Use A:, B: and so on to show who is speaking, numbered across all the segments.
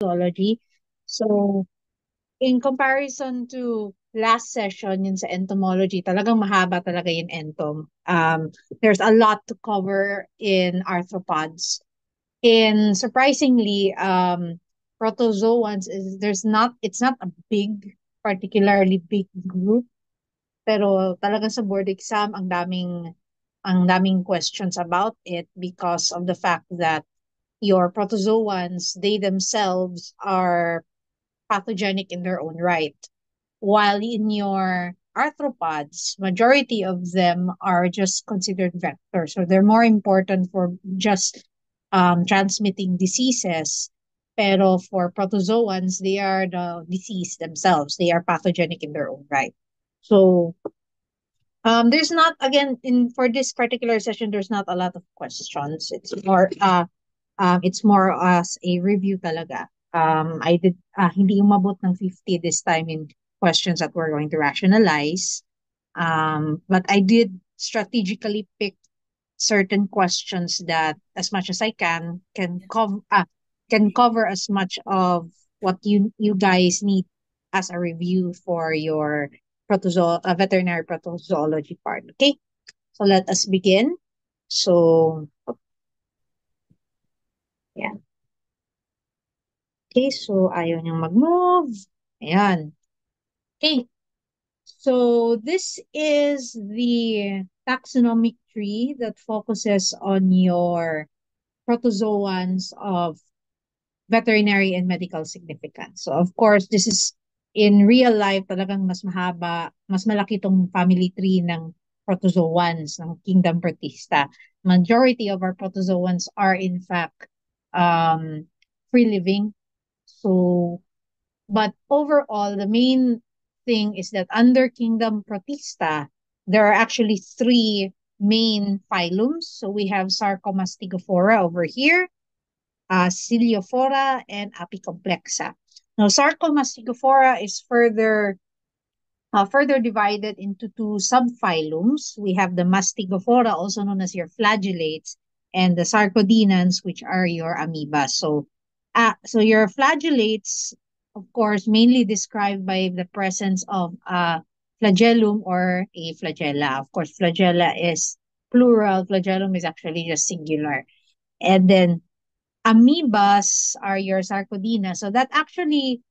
A: zoology. So, in comparison to last session yun sa entomology, talagang mahaba talaga yung entom. There's a lot to cover in arthropods. In surprisingly, protozoans is it's not a particularly big group, pero talagang sa board exam ang daming questions about it because of the fact that your protozoans, they themselves are pathogenic in their own right. While in your arthropods, majority of them are just considered vectors. So they're more important for just transmitting diseases. Pero for protozoans, they are the disease themselves. They are pathogenic in their own right. So there's not again in for this particular session. There's not a lot of questions. It's more as a review talaga. I did hindi umabot ng 50 this time in questions that we're going to rationalize. But I did strategically pick certain questions that, as much as I can cover as much of what you guys need as a review for your veterinary protozoology part. Okay, so let us begin. So, yeah. Okay, so ayaw niyang mag-move. Ayan. Okay, so this is the taxonomic tree that focuses on your protozoans of veterinary and medical significance. So of course, this is in real life talagang mas mahaba, mas malaki tong family tree ng protozoans ng Kingdom Protista. Majority of our protozoans are in fact um, free living. So, but overall, the main thing is that under Kingdom Protista, there are actually three main phylums. So we have Sarcomastigophora over here, Ciliophora, and Apicomplexa. Now, Sarcomastigophora is further divided into two subphylums. We have the Mastigophora, also known as your flagellates, and the Sarcodinans, which are your amoebas. So your flagellates, of course, mainly described by the presence of a flagellum or a flagella. Of course, flagella is plural, flagellum is actually just singular. And then amoebas are your sarcodina. So that actually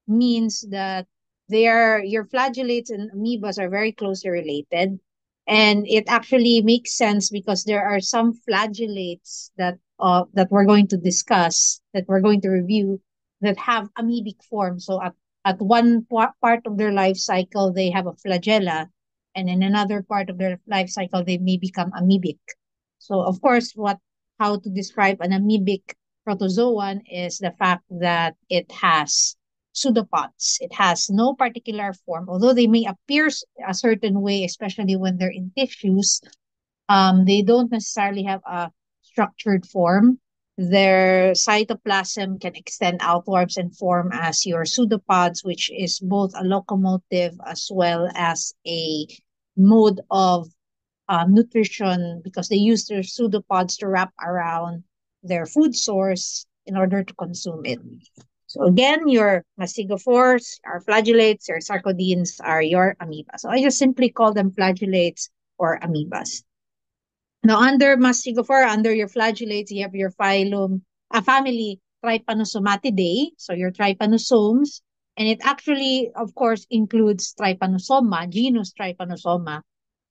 A: means that your flagellates and amoebas are very closely related. And it actually makes sense because there are some flagellates that we're going to discuss, that we're going to review, that have amoebic form. So at one part of their life cycle, they have a flagella, and in another part of their life cycle, they may become amoebic. So of course, how to describe an amoebic protozoan is the fact that it has pseudopods. It has no particular form, although they may appear a certain way, especially when they're in tissues. They don't necessarily have a structured form. Their cytoplasm can extend outwards and form as your pseudopods, which is both a locomotive as well as a mode of nutrition, because they use their pseudopods to wrap around their food source in order to consume it. So again, your mastigophores, our flagellates, your sarcodines are your amoeba. So I just simply call them flagellates or amoebas. Now, under mastigophore, under your flagellates, you have your family Trypanosomatidae, so your trypanosomes, and it actually, of course, includes Trypanosoma, genus Trypanosoma,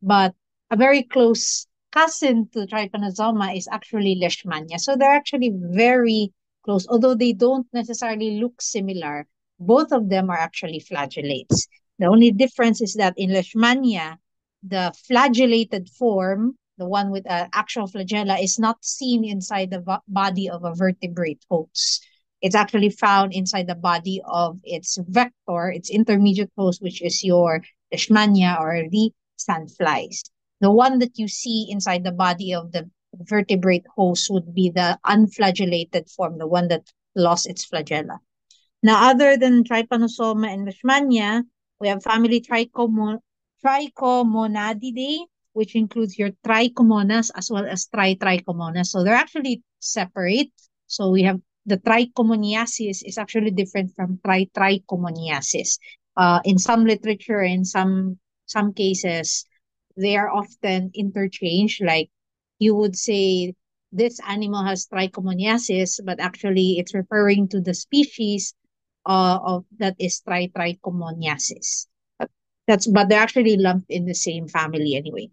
A: but a very close cousin to Trypanosoma is actually Leishmania. So they're actually very close, although they don't necessarily look similar. Both of them are actually flagellates. The only difference is that in Leishmania, the flagellated form, the one with an actual flagella, is not seen inside the body of a vertebrate host. It's actually found inside the body of its vector, its intermediate host, which is your Leishmania or the sandflies. The one that you see inside the body of the vertebrate host would be the unflagellated form, the one that lost its flagella. Now, other than Trypanosoma and Leishmania, we have family Trichomonadidae, which includes your Trichomonas as well as Trichomonas. So they're actually separate. So we have the trichomoniasis is actually different from trichomoniasis. In some literature, in some cases, they are often interchanged. Like you would say this animal has trichomoniasis, but actually it's referring to the species of that is trichomoniasis. But they're actually lumped in the same family anyway.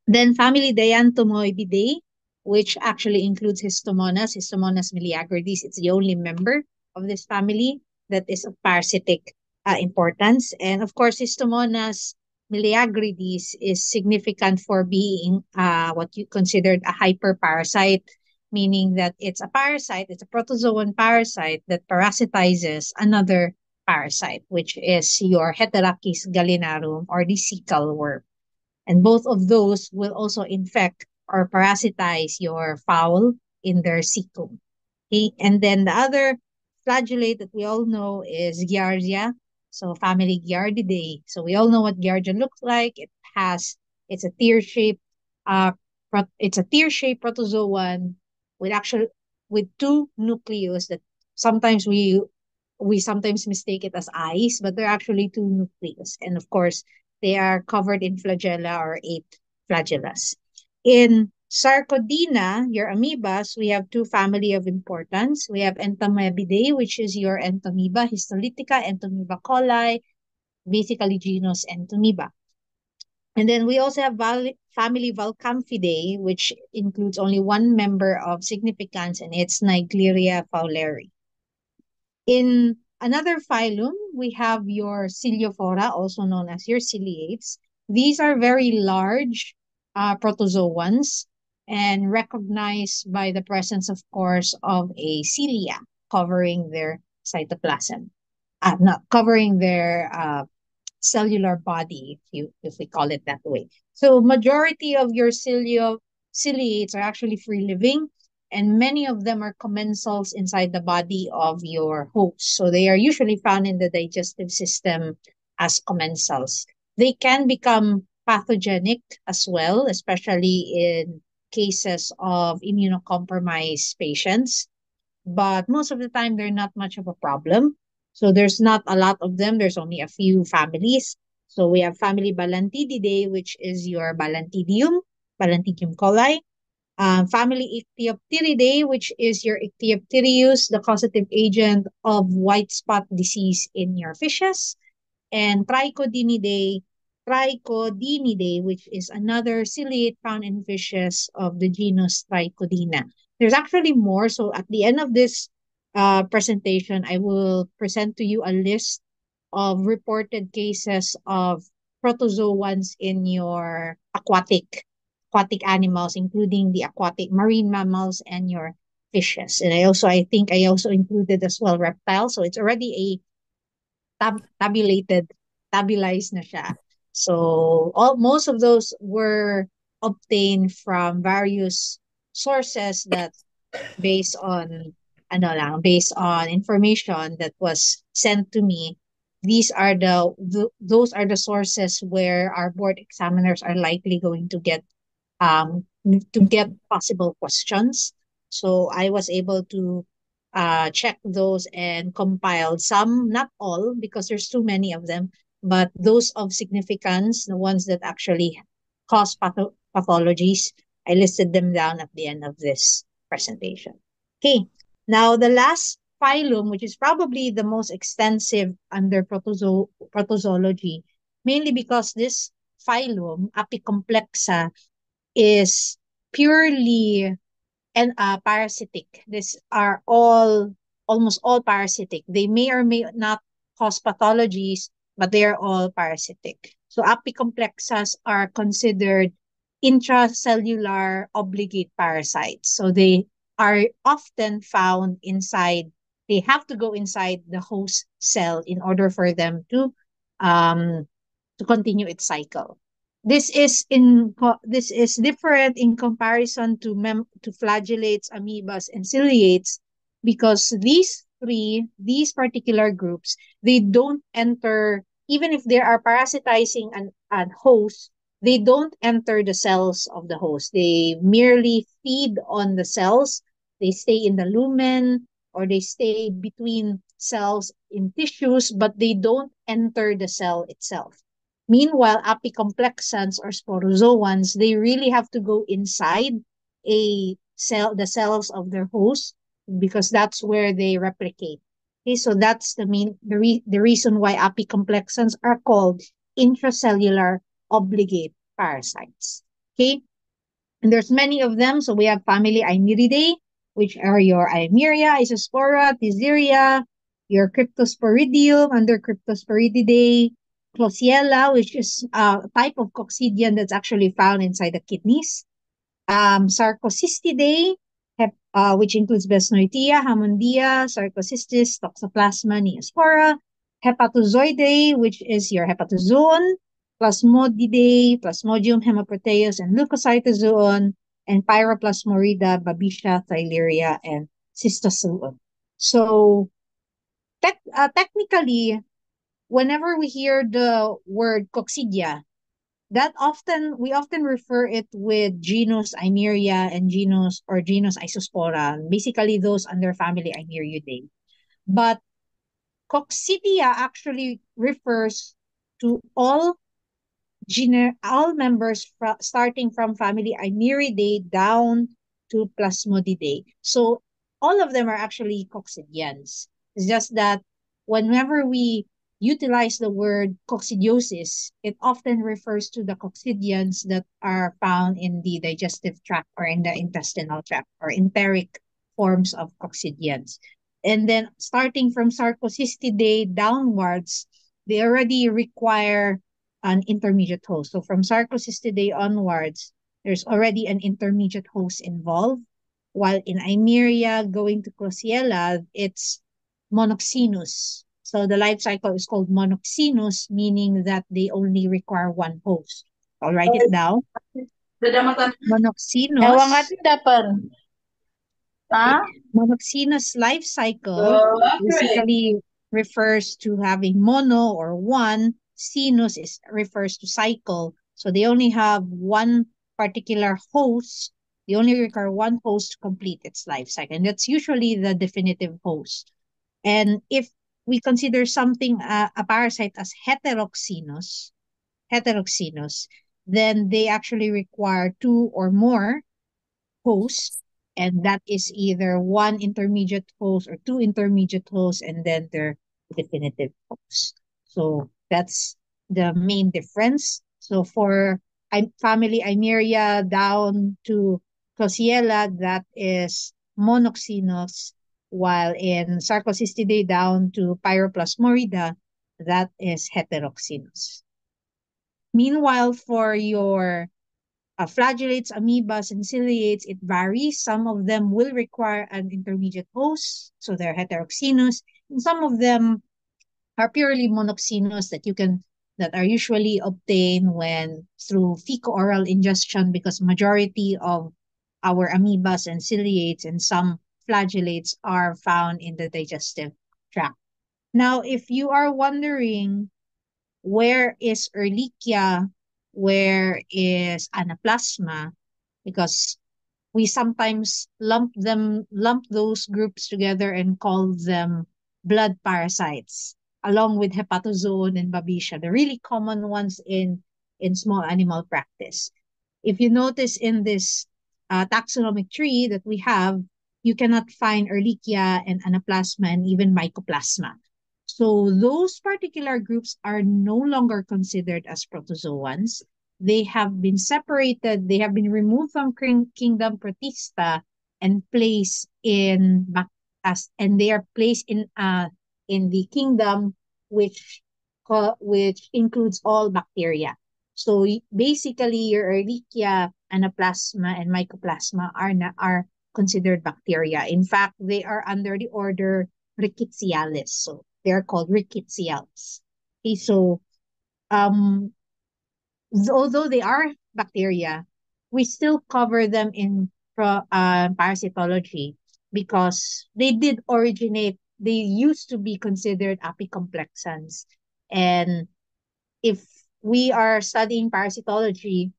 A: Then family Diantomoebidae, which actually includes Histomonas, Histomonas miliagrides. It's the only member of this family that is of parasitic importance. And of course, Histomonas miliagrides is significant for being what you considered a hyperparasite, meaning that it's a parasite, it's a protozoan parasite that parasitizes another parasite, which is your Heterachis gallinarum or the cecal worm. And both of those will also infect or parasitize your fowl in their cecum. Okay? And then the other flagellate that we all know is Giardia. So family Giardidae. So we all know what Giardia looks like. It's a tear-shaped, it's a tear-shaped protozoan with actual with two nucleus that sometimes we sometimes mistake it as eyes, but they're actually two nucleus. And of course, they are covered in flagella or eight flagellas. In Sarcodina, your amoebas, we have two family of importance. We have Entamoebidae, which is your Entamoeba histolytica, Entamoeba coli, basically genus Entamoeba. And then we also have family Vulcamphidae, which includes only one member of significance, and it's Naegleria fowleri. In another phylum, we have your Ciliophora, also known as your ciliates. These are very large protozoans and recognized by the presence, of course, of a cilia covering their cytoplasm, not covering their cellular body, if we call it that way. So majority of your ciliates are actually free living, and many of them are commensals inside the body of your host. So they are usually found in the digestive system as commensals. They can become pathogenic as well, especially in cases of immunocompromised patients. But most of the time, they're not much of a problem. So there's not a lot of them. There's only a few families. So we have family Balantididae, which is your Balantidium coli. Family Ichthyopteridae, which is your Ichthyopterius, the causative agent of white spot disease in your fishes. And Trichodinidae, which is another ciliate found in fishes of the genus Trichodina. There's actually more. So at the end of this presentation, I will present to you a list of reported cases of protozoans in your aquatic animals, including the aquatic marine mammals and your fishes. And I think I also included as well reptiles. So it's already a tabulated, tabulized na siya. So most of those were obtained from various sources that based on based on information that was sent to me. These are those are the sources where our board examiners are likely going um to get possible questions. So I was able to check those and compiled some, not all, because there's too many of them, but those of significance, the ones that actually cause pathologies. I listed them down at the end of this presentation. Okay, now the last phylum, which is probably the most extensive under protozoology, mainly because this phylum, Apicomplexa, is purely and parasitic. These are almost all parasitic. They may or may not cause pathologies, but they are all parasitic. So apicomplexas are considered intracellular obligate parasites. So they are often found inside, they have to go inside the host cell in order for them um, to continue its cycle. This is different in comparison to to flagellates, amoebas, and ciliates because these particular groups, they don't enter even if they are parasitizing an host, they don't enter the cells of the host. They merely feed on the cells. They stay in the lumen. or they stay between cells in tissues, but they don't enter the cell itself. Meanwhile, apicomplexans or sporozoans, they really have to go inside a cell, the cells of their host, because that's where they replicate. Okay, so that's the reason why apicomplexans are called intracellular obligate parasites. Okay, and there's many of them. So we have family Aimiridae, which are your Aimeria, Isospora, Thyseria, your Cryptosporidium under Cryptosporididae, Klebsiella, which is a type of coccidian that's actually found inside the kidneys. Sarcocystidae, which includes Besnoitia, Hammondia, Sarcocystis, Toxoplasma, Neospora. Hepatozoidae, which is your hepatozoon. Plasmodidae, Plasmodium, Hemiproteus, and Leukocytozoon. And Pyroplasmorida, Babesia, Theileria, and Cystozoon. So, technically, whenever we hear the word coccidia, that often we often refer it with genus Eimeria and genus Isospora, basically those under family Eimeriidae. But coccidia actually refers to all members starting from family Eimeriidae down to Plasmodidae. So all of them are actually coccidians. It's just that whenever we utilize the word coccidiosis, it often refers to the coccidians that are found in the digestive tract or in the intestinal tract or enteric forms of coccidians. And then starting from Sarcocystidae downwards, they already require an intermediate host. So from Sarcocystidae onwards, there's already an intermediate host involved. While in Eimeria, going to Klebsiella, it's monoxenous. So the life cycle is called monoxenous, meaning that they only require one host. I'll write it down.
B: Ewan nga
A: Monoxenous.
B: ti dapat.
A: Okay.
B: Ha?
A: Monoxenous life cycle basically refers to having mono or one. Xenus refers to cycle. So they only have one particular host. They only require one host to complete its life cycle. And that's usually the definitive host. And if we consider something, a parasite as heteroxenous, then they actually require two or more host, and that is either one intermediate host or two intermediate hosts, and then their definitive host. So that's the main difference. So for family Eimeria down to Klebsiella, that is monoxenous, while in Sarcocystidae down to Pyroplasmorida, that is heteroxenous. Meanwhile, for your flagellates, amoebas, and ciliates, it varies. Some of them will require an intermediate host, so they're heteroxenous, and some of them are purely monoxenous that are usually obtained when through fecal-oral ingestion, because majority of our amoebas and ciliates and some flagellates are found in the digestive tract. Now, if you are wondering where is Ehrlichia, where is Anaplasma, because we sometimes lump those groups together and call them blood parasites, along with hepatozoon and babesia, the really common ones in small animal practice. If you notice in this taxonomic tree that we have, you cannot find Ehrlichia and Anaplasma and even Mycoplasma. So those particular groups are no longer considered as protozoans. They have been separated, they have been removed from kingdom Protista and placed and they are placed in the kingdom which includes all bacteria. So basically your Ehrlichia, Anaplasma, and Mycoplasma are considered bacteria. In fact, they are under the order Rickettsialis. So they're called rickettsials. Okay, so um, although they are bacteria, we still cover them in parasitology because they used to be considered apicomplexans. And if we are studying parasitology,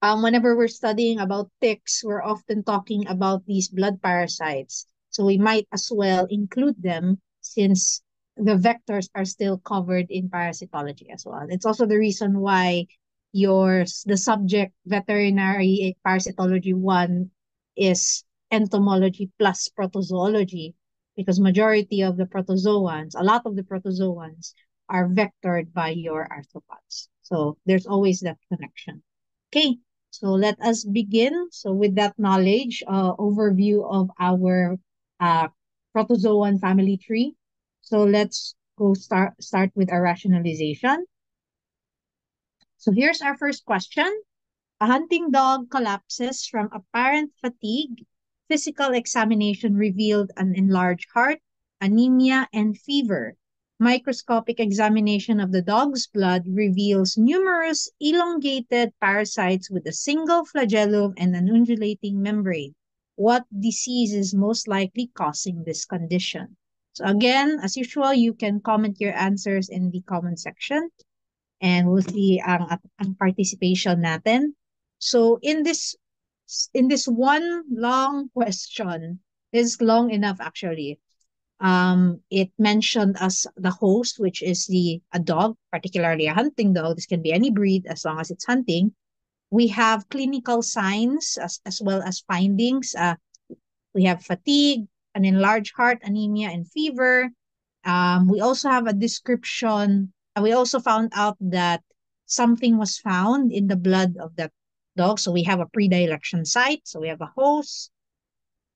A: whenever we're studying about ticks, we're often talking about these blood parasites. So we might as well include them since the vectors are still covered in parasitology as well. It's also the reason why the subject veterinary parasitology 1 is entomology plus protozoology, because majority of the protozoans, a lot of the protozoans are vectored by your arthropods. So there's always that connection. Okay, so let us begin. So with that knowledge, overview of our uh, protozoan family tree. So let's go start with our rationalization. So here's our first question. A hunting dog collapses from apparent fatigue. Physical examination revealed an enlarged heart, anemia, and fever. Microscopic examination of the dog's blood reveals numerous elongated parasites with a single flagellum and an undulating membrane. What disease is most likely causing this condition? So again, as usual, you can comment your answers in the comment section and we'll see ang participation natin. So in this one long question, is long enough actually. It mentioned as the host, which is a dog, particularly a hunting dog. This can be any breed as long as it's hunting. We have clinical signs as well as findings. We have fatigue, an enlarged heart, anemia, and fever. We also have a description. We also found out that something was found in the blood of that dog. So we have a predilection site. So we have a host,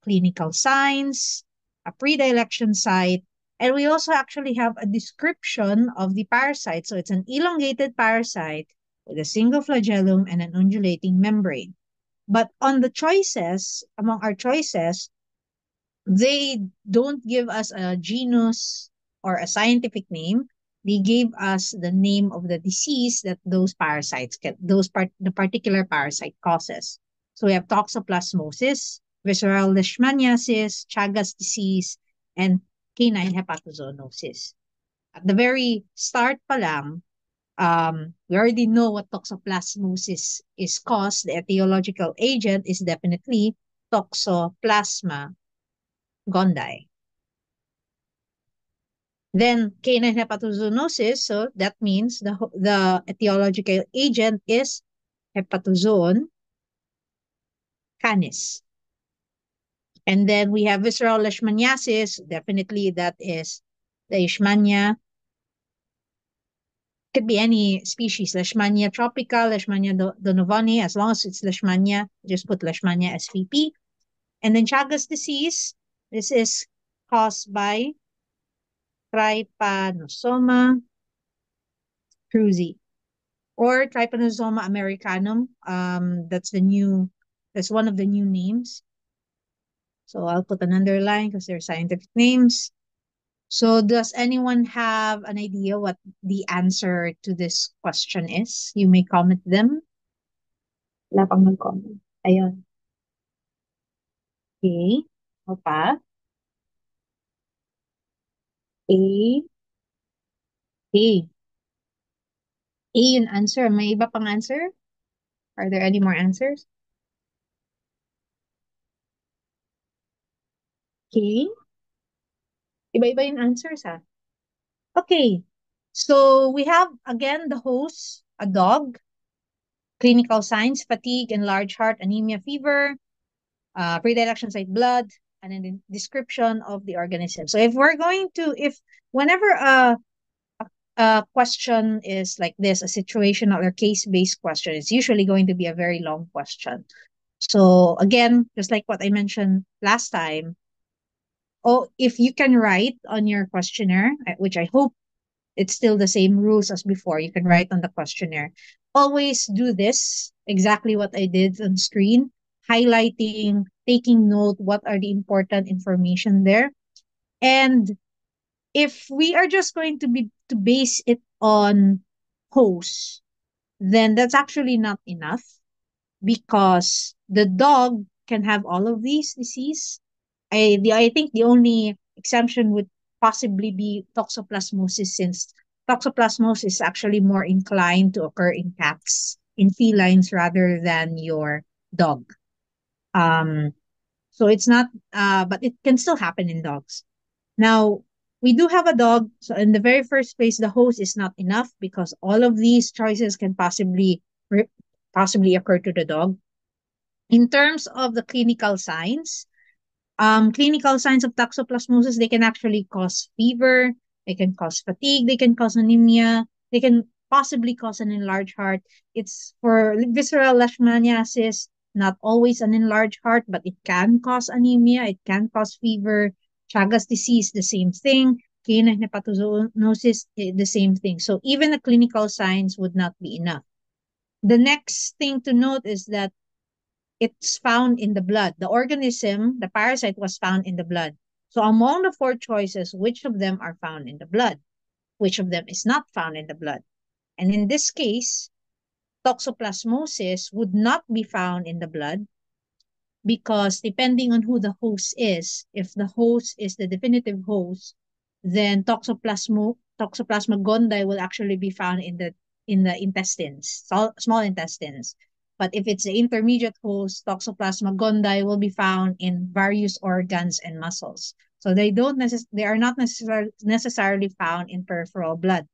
A: clinical signs, a predilection site, and we also actually have a description of the parasite. So it's an elongated parasite with a single flagellum and an undulating membrane. But on the choices, among our choices, they don't give us a genus or a scientific name. They gave us the name of the disease that those parasites get, the particular parasite causes. So we have toxoplasmosis, visceral leishmaniasis, Chagas disease, and canine hepatozoonosis. At the very start pa lang, we already know what toxoplasmosis is caused. The etiological agent is definitely Toxoplasma gondii. Then canine hepatozoonosis, so that means the etiological agent is Hepatozoon canis. And then we have visceral leishmaniasis, definitely that is Leishmania. Could be any species, Leishmania tropica, Leishmania donovani, as long as it's Leishmania, just put Leishmania SVP. And then Chagas disease, this is caused by Trypanosoma cruzi or Trypanosoma americanum. That's one of the new names. So I'll put an underline because they're scientific names. So does anyone have an idea what the answer to this question is? You may comment them. Wala pang nag-comment. Ayun. Okay. O pa? A. A. A yung answer. May iba pang answer? Are there any more answers? Okay. Iba-iba yung answers ha. Okay. So we have again the host, a dog, clinical signs, fatigue, enlarged heart, anemia, fever, predilection site blood, and then the description of the organism. So if whenever a question is like this, a situational or case-based question, it's usually going to be a very long question. So again, just like what I mentioned last time, if you can write on your questionnaire, which I hope it's still the same rules as before, you can write on the questionnaire. Always do this, exactly what I did on screen, highlighting, taking note, what are the important information there. And if we are just going to base it on hosts, then that's actually not enough because the dog can have all of these disease. I think the only exemption would possibly be toxoplasmosis, since toxoplasmosis is actually more inclined to occur in cats, in felines rather than your dog. Um, So it's not, but it can still happen in dogs. Now, we do have a dog. So in the very first place, the host is not enough because all of these choices can possibly occur to the dog. In terms of the clinical signs of toxoplasmosis, they can actually cause fever, they can cause fatigue, they can cause anemia, they can possibly cause an enlarged heart. It's for visceral leishmaniasis, not always an enlarged heart, but it can cause anemia, it can cause fever. Chagas disease, the same thing. Canine hepatozoonosis, the same thing. So even the clinical signs would not be enough. The next thing to note is that it's found in the blood. The organism, the parasite, was found in the blood. So among the four choices, which of them are found in the blood? Which of them is not found in the blood? And in this case, toxoplasmosis would not be found in the blood because depending on who the host is, if the host is the definitive host, then Toxoplasma gondii will actually be found in the intestines, small intestines. But if it's the intermediate host, Toxoplasma gondii will be found in various organs and muscles. So they are not necessarily found in peripheral blood.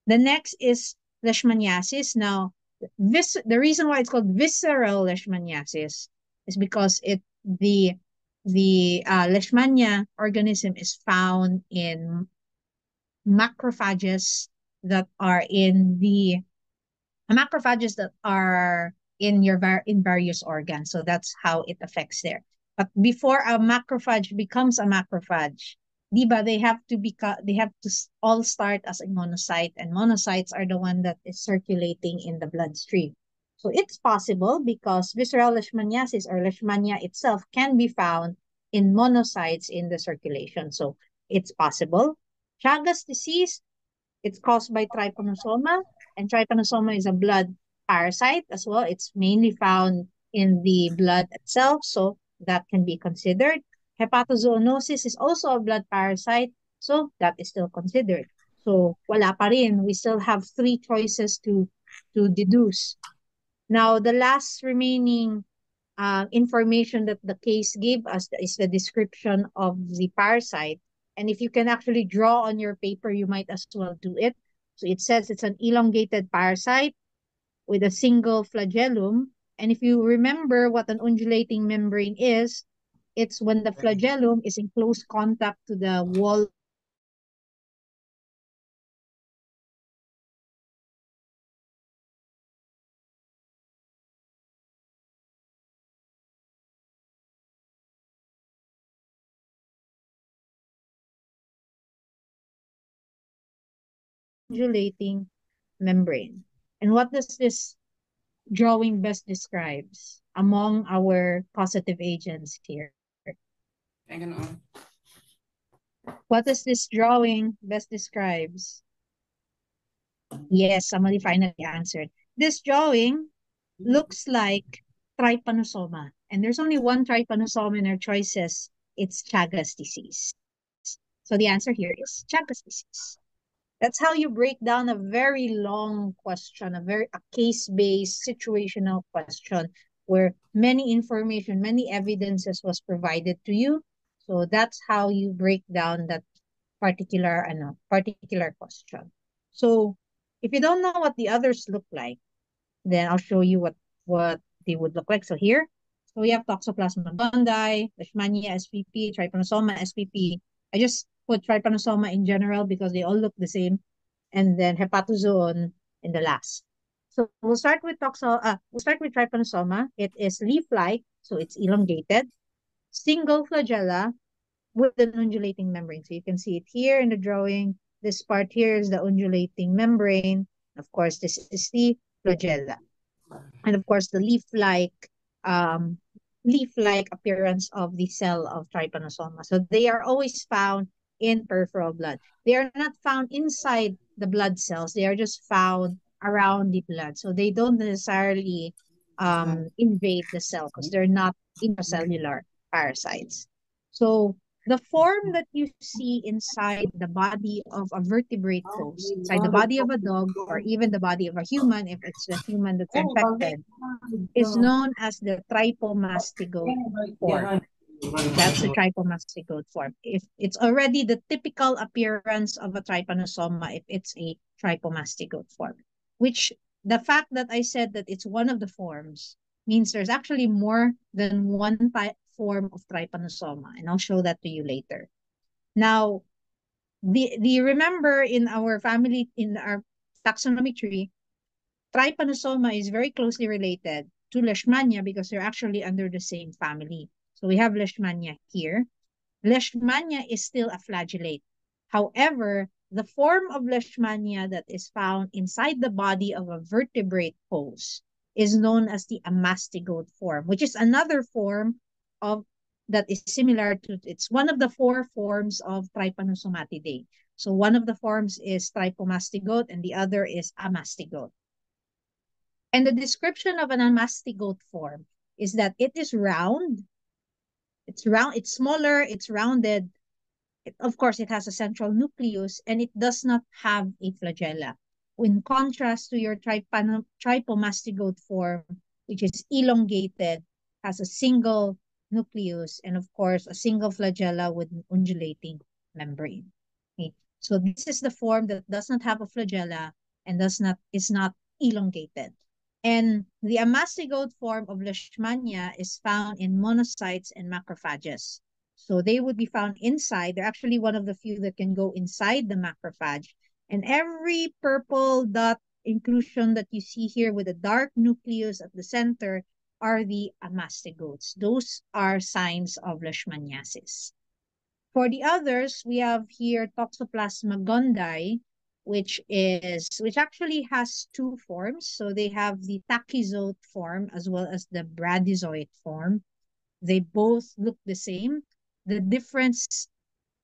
A: The next is leishmaniasis. Now, the reason why it's called visceral leishmaniasis is because the leishmania organism is found in macrophages that are in the macrophages that are in in various organs. So that's how it affects there. But before a macrophage becomes a macrophage, diba, they have to all start as a monocyte, and monocytes are the one that is circulating in the bloodstream. So it's possible because visceral leishmaniasis or leishmania itself can be found in monocytes in the circulation. So it's possible. Chagas disease, it's caused by trypanosoma, and trypanosoma is a blood parasite as well. It's mainly found in the blood itself, so that can be considered. Hepatozoonosis is also a blood parasite, so that is still considered. So wala pa rin. We still have three choices to deduce. Now, the last remaining information that the case gave us is the description of the parasite. And if you can actually draw on your paper, you might as well do it. So it says it's an elongated parasite with a single flagellum. And if you remember what an undulating membrane is, it's when the flagellum is in close contact to the wall undulating membrane. And what does this drawing best describes among our causative agents here? What does this drawing best describes? Yes, somebody finally answered. This drawing looks like trypanosoma. And there's only one trypanosoma in our choices. It's Chagas disease. So the answer here is Chagas disease. That's how you break down a very long question, a case-based situational question where many information, many evidences was provided to you. So that's how you break down that particular question. So if you don't know what the others look like, then I'll show you what they would look like. So here, so we have Toxoplasma gondii, Leishmania spp, Trypanosoma spp. I just put Trypanosoma in general because they all look the same, and then Hepatozoon in the last. So we'll start with Trypanosoma. It is leaf-like, so it's elongated, single flagella with an undulating membrane. So you can see it here in the drawing. This part here is the undulating membrane. Of course, this is the flagella. And of course, the um, leaf-like appearance of the cell of Trypanosoma. So they are always found in peripheral blood. They are not found inside the blood cells. They are just found around the blood. So they don't necessarily invade the cell because they're not intracellular parasites. So the form that you see inside the body of a vertebrate host, inside the body of a dog, or even the body of a human, if it's the human that's infected, is known as the trypomastigote form. That's the trypomastigote form. If it's already the typical appearance of a trypanosoma, if it's a trypomastigote form, which the fact that I said that it's one of the forms means there's actually more than one form of trypanosoma, and I'll show that to you later. Now, do you remember in our family, in our taxonomy tree, trypanosoma is very closely related to Leishmania because they're actually under the same family. So we have Leishmania here. Leishmania is still a flagellate. However, the form of Leishmania that is found inside the body of a vertebrate host is known as the amastigote form, which is another form of that is similar to, it's one of the four forms of Trypanosomatidae. So one of the forms is trypomastigote and the other is amastigote. And the description of an amastigote form is that it is round, it's smaller, it's rounded. Of course, it has a central nucleus and it does not have a flagella. In contrast to your trypomastigote form, which is elongated, has a single nucleus and of course a single flagella with an undulating membrane. Okay. So this is the form that does not have a flagella and is not elongated. And the amastigote form of Leishmania is found in monocytes and macrophages. So they would be found inside. They're actually one of the few that can go inside the macrophage. And every purple dot inclusion that you see here with a dark nucleus at the center are the amastigotes. Those are signs of Leishmaniasis. For the others, we have here Toxoplasma gondii, which actually has two forms. So they have the tachyzote form as well as the bradyzoite form. They both look the same. The difference,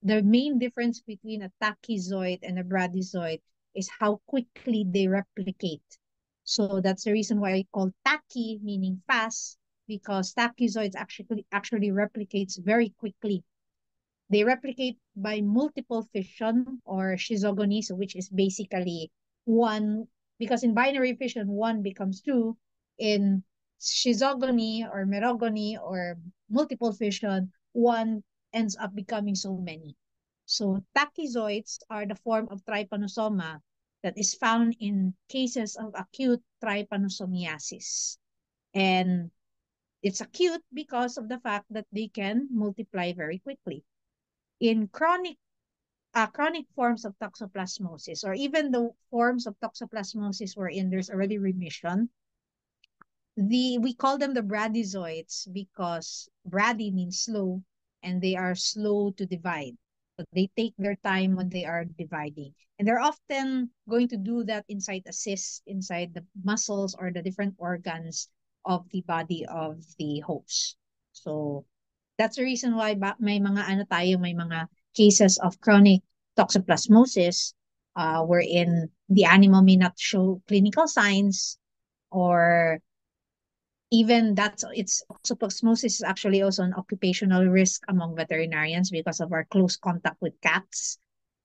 A: the main difference between a tachyzoid and a bradyzoid is how quickly they replicate. So that's the reason why I call tachy, meaning fast, because tachyzoids actually replicates very quickly. They replicate by multiple fission or schizogony, so which is basically one, because in binary fission, one becomes two. In schizogony or merogony or multiple fission, one ends up becoming so many. So tachyzoids are the form of trypanosoma that is found in cases of acute trypanosomiasis. And it's acute because of the fact that they can multiply very quickly. In chronic forms of toxoplasmosis, or even the forms of toxoplasmosis wherein there's already remission, we call them the bradyzoids because brady means slow, and they are slow to divide. So they take their time when they are dividing. And they're often going to do that inside a cyst, inside the muscles or the different organs of the body of the host. So that's the reason why may mga ano tayo, may mga cases of chronic toxoplasmosis wherein the animal may not show clinical signs, or even that's it's toxoplasmosis is actually also an occupational risk among veterinarians because of our close contact with cats.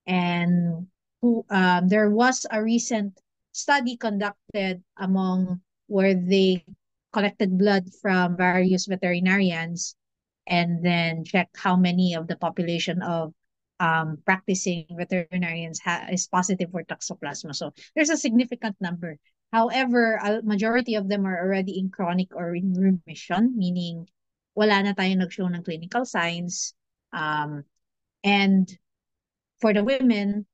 A: And there was a recent study conducted among where they collected blood from various veterinarians and then check how many of the population of practicing veterinarians is positive for toxoplasma. So there's a significant number. However, a majority of them are already in chronic or in remission, meaning wala na tayo nag-show ng clinical signs. And for the women,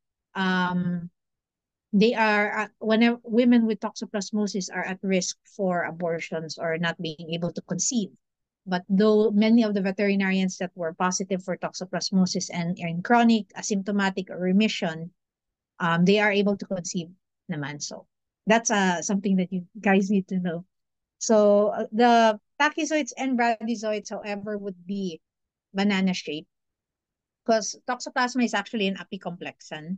A: they are whenever women with toxoplasmosis are at risk for abortions or not being able to conceive. But though many of the veterinarians that were positive for toxoplasmosis and are in chronic, asymptomatic, or remission, they are able to conceive naman. So that's something that you guys need to know. So the tachyzoids and bradyzoids, however, would be banana shaped because toxoplasma is actually an apicomplexan.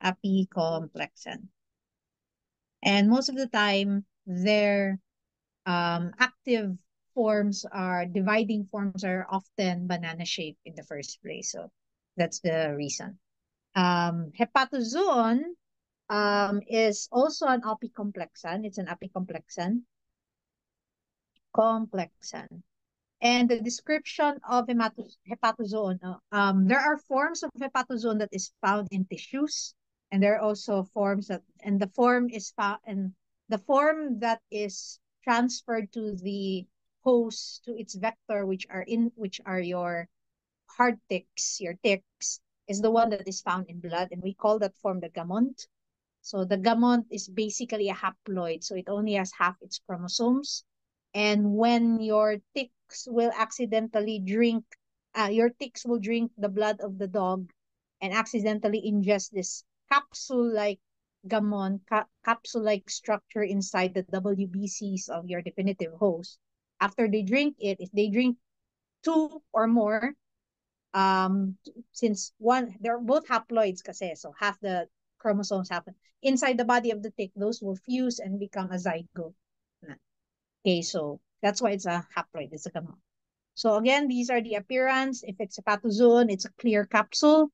A: Apicomplexan. And most of the time, their active forms are dividing forms are often banana shaped in the first place. So that's the reason. Hepatozoon is also an apicomplexan. It's an apicomplexan. Complexan. And the description of hepatozoon, there are forms of hepatozoon that is found in tissues, and there are also forms that, and the form is found, and the form that is transferred to the host, to its vector, which are your heart ticks, your ticks, is the one that is found in blood, and we call that form the gamont. So the gamont is basically a haploid, so it only has half its chromosomes. And when your ticks will accidentally drink, your ticks will drink the blood of the dog and accidentally ingest this capsule-like capsule-like structure inside the WBCs of your definitive host. After they drink it, if they drink two or more, um since one, they're both haploids kasi, so half the chromosomes happen inside the body of the tick, those will fuse and become a zygote. Okay, so that's why it's a haploid, it's a gamma. So again, these are the appearance. If it's a pathozoon, it's a clear capsule.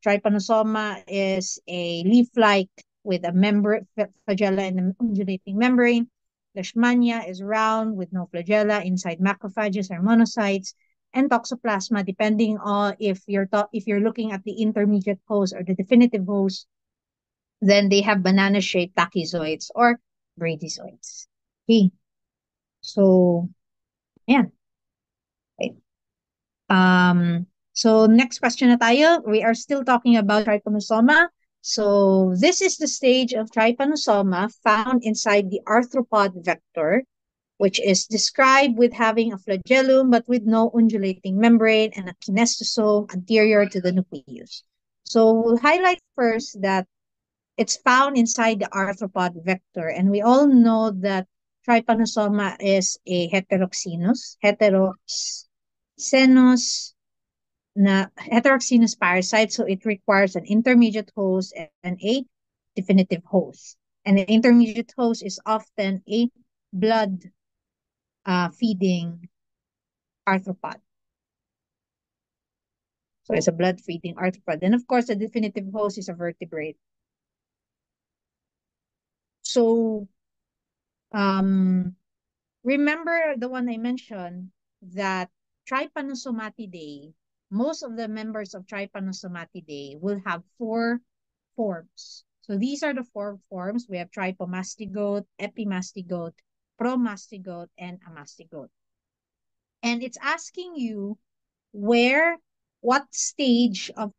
A: Trypanosoma is a leaf-like with a membrane, flagella and an undulating membrane. Leishmania is round with no flagella inside macrophages or monocytes. And toxoplasma, depending on if you're looking at the intermediate host or the definitive host, then they have banana-shaped tachyzoids or bradyzoids. Okay, so yeah. Okay. So next question na tayo. We are still talking about trypanosoma. So this is the stage of trypanosoma found inside the arthropod vector, which is described with having a flagellum but with no undulating membrane and a kinestosome anterior to the nucleus. So we'll highlight first that it's found inside the arthropod vector, and we all know that trypanosoma is a heteroxenous parasite, so it requires an intermediate host and a definitive host. And the intermediate host is often a blood feeding arthropod. So it's a blood feeding arthropod. And of course, the definitive host is a vertebrate. So remember the one I mentioned, that Trypanosomatidae, most of the members of Trypanosomatidae will have four forms. So these are the four forms. We have trypomastigote, epimastigote, promastigote, and amastigote. And it's asking you what stage of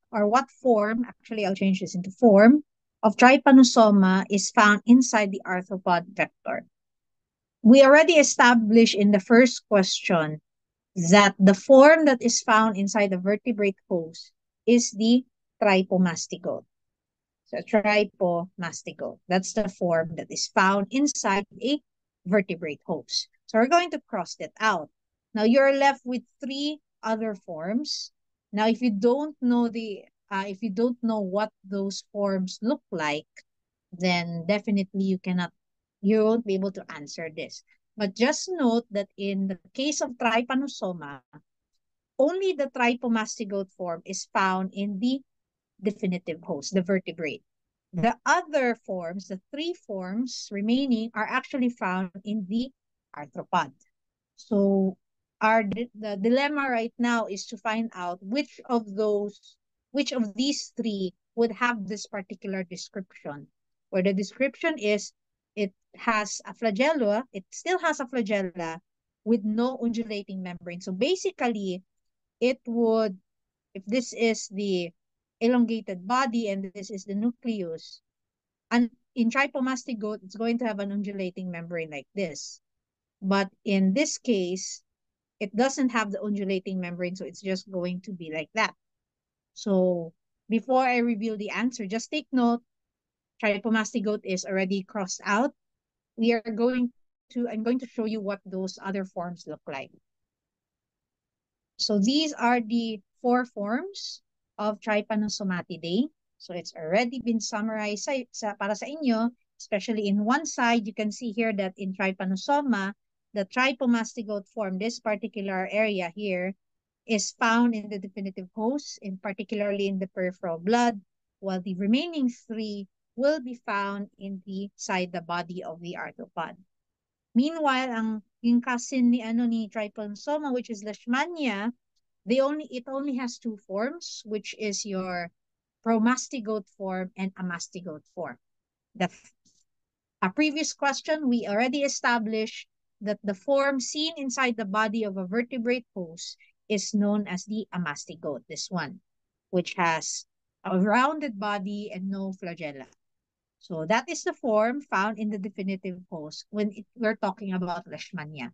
A: what form, actually I'll change this into form, of trypanosoma is found inside the arthropod vector. We already established in the first question that the form that is found inside the vertebrate host is the trypomastigote. So trypomastigote, that's the form that is found inside a vertebrate host. So we're going to cross that out. Now you're left with three other forms. Now, if you don't know what those forms look like, then definitely you won't be able to answer this. But just note that in the case of trypanosoma, only the trypomastigote form is found in the definitive host, the vertebrate. The other forms, the three forms remaining, are actually found in the arthropod. So the dilemma right now is to find out which of these three would have this particular description, where the description is it still has a flagella with no undulating membrane. So basically, it would, if this is the elongated body and this is the nucleus, and in trypomastigote, it's going to have an undulating membrane like this. But in this case, it doesn't have the undulating membrane, so it's just going to be like that. So before I reveal the answer, just take note, trypomastigote is already crossed out. I'm going to show you what those other forms look like. So these are the four forms of Trypanosomatidae. So it's already been summarized para sa inyo, especially in one side. You can see here that in Trypanosoma, the trypomastigote form, this particular area here, is found in the definitive host, particularly in the peripheral blood, while the remaining three will be found inside the body of the arthropod. Meanwhile, yung cousin ni Trypanosoma, which is Leishmania, it only has two forms, which is your promastigote form and amastigote form. A previous question, we already established that the form seen inside the body of a vertebrate host is known as the amastigote, this one, which has a rounded body and no flagella. So that is the form found in the definitive host when we're talking about Leishmania.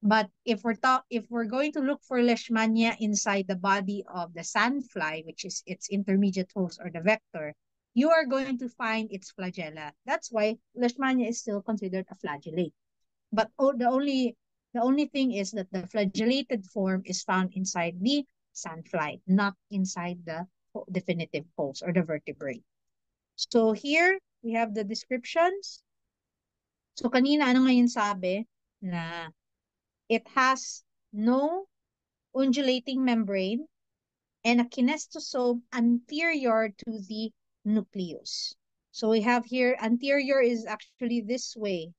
A: But if we're going to look for Leishmania inside the body of the sandfly, which is its intermediate host or the vector, you are going to find its flagella. That's why Leishmania is still considered a flagellate. But the only thing is that the flagellated form is found inside the sandfly, not inside the definitive host or the vertebrate. So here we have the descriptions. So kanina ano ngayon sabi na it has no undulating membrane and a kinestosome anterior to the nucleus. So we have here anterior is actually this way.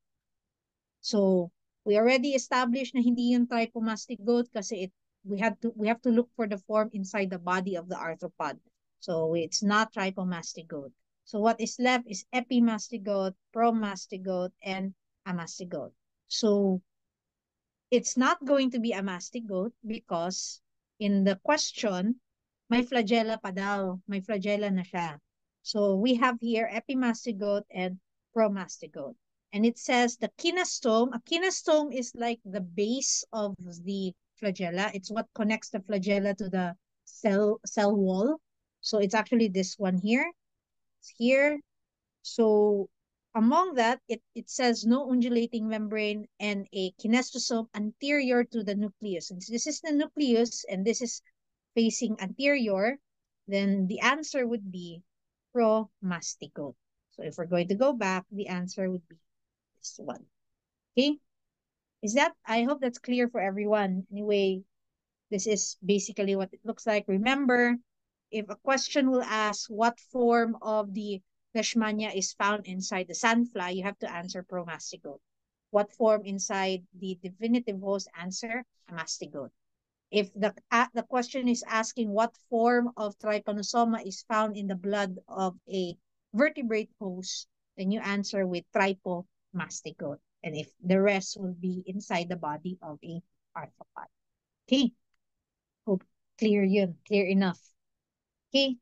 A: So we already established na hindi yung trypomastigote kasi we have to look for the form inside the body of the arthropod. So it's not trypomastigote. So what is left is epimastigote, promastigote, and amastigote. So it's not going to be a mastigote because in the question, may flagella pa daw. May flagella na siya. So we have here epimastigote and promastigote. And it says the kinestome. A kinestome is like the base of the flagella. It's what connects the flagella to the cell wall. So it's actually this one here. It's here. So among that, it says no undulating membrane and a kinestosome anterior to the nucleus. Since this is the nucleus and this is facing anterior, then the answer would be promastigote. So if we're going to go back, the answer would be this one. Okay? I hope that's clear for everyone. Anyway, this is basically what it looks like. Remember, if a question will ask what form of the Leishmania is found inside the sandfly, you have to answer promastigote. What form inside the definitive host, answer amastigote. If the question is asking what form of trypanosoma is found in the blood of a vertebrate host, then you answer with trypomastigote. And if the rest will be inside the body of a arthropod. Okay. Hope clear yun. Clear enough. Okay.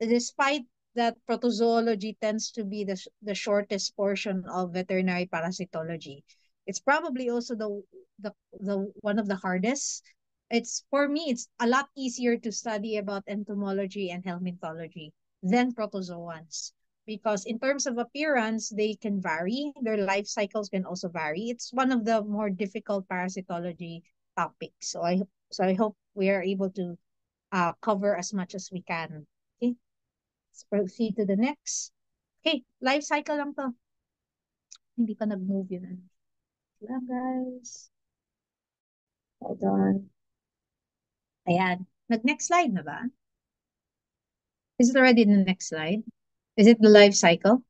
A: Despite that protozoology tends to be the shortest portion of veterinary parasitology, it's probably also the one of the hardest. It's for me, it's a lot easier to study about entomology and helminthology than protozoans because in terms of appearance, they can vary. Their life cycles can also vary. It's one of the more difficult parasitology topics. So I hope we are able to cover as much as we can. Okay. Let's proceed to the next. Okay, life cycle lang to. Hindi pa nag-move yun. Lang, guys. Hold on. Ayan. Nag-next slide na ba? Is it already in the next slide? Is it the life cycle?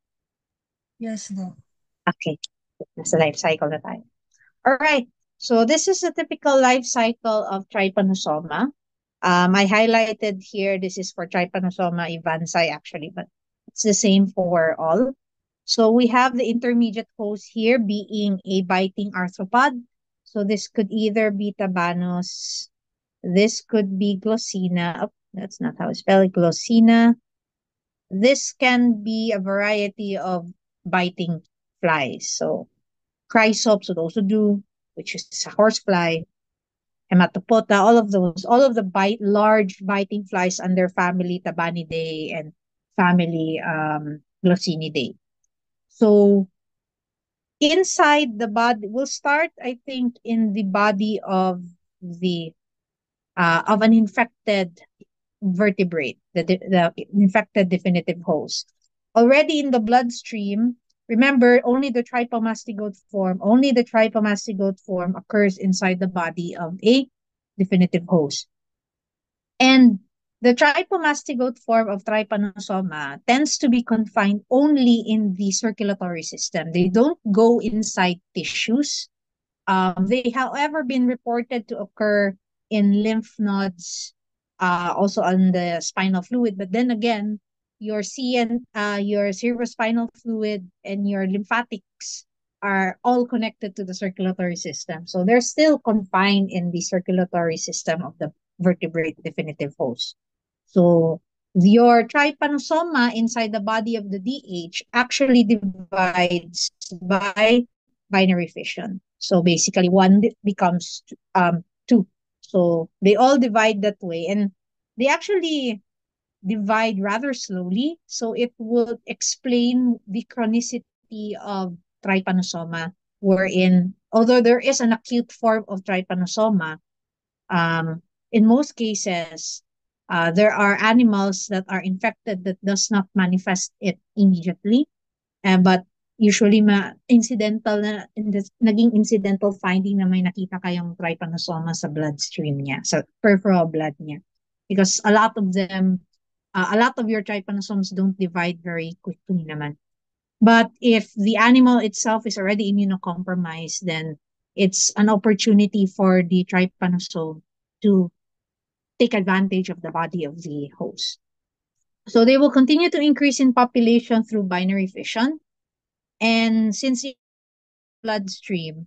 B: Yes, no.
A: Okay. Nasa life cycle na tayo. Alright. So this is a typical life cycle of Trypanosoma. I highlighted here, this is for Trypanosoma evansii actually, but it's the same for all. So we have the intermediate host here being a biting arthropod. So this could either be Tabanos, this could be Glossina. Oh, that's not how it's spelled, Glossina. This can be a variety of biting flies. So Chrysops would also do, which is a horsefly. Hematopoda, all of the large biting flies under family Tabanidae and family Glossinidae. So inside the body, we'll start, I think, in the body of an infected vertebrate, the infected definitive host. Already in the bloodstream, remember, only the trypomastigote form occurs inside the body of a definitive host. And The trypomastigote form of trypanosoma tends to be confined only in the circulatory system. They don't go inside tissues. They, however, been reported to occur in lymph nodes, also on the spinal fluid. But then again, your cerebrospinal fluid and your lymphatics are all connected to the circulatory system. So they're still confined in the circulatory system of the vertebrate definitive host. So your trypanosoma inside the body of the DH actually divides by binary fission. So basically, one becomes two. So they all divide that way, and they actually divide rather slowly. So it would explain the chronicity of trypanosoma, wherein although there is an acute form of trypanosoma, um, in most cases, there are animals that are infected that does not manifest it immediately, but usually naging incidental finding na may nakita kayong trypanosoma sa bloodstream niya, sa peripheral blood niya. Because a lot of your trypanosomes don't divide very quickly naman. But if the animal itself is already immunocompromised, then it's an opportunity for the trypanosome to take advantage of the body of the host. So they will continue to increase in population through binary fission. And since it's bloodstream,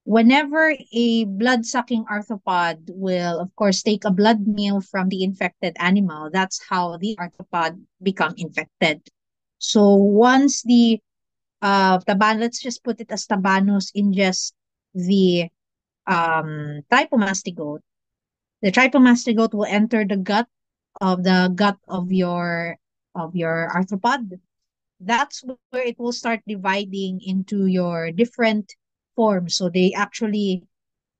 A: whenever a blood-sucking arthropod will, of course, take a blood meal from the infected animal, that's how the arthropod become infected. So once the let's just put it as tabanos ingest the trypomastigote, the trypomastigote will enter the gut of your arthropod. That's where it will start dividing into your different forms. So they actually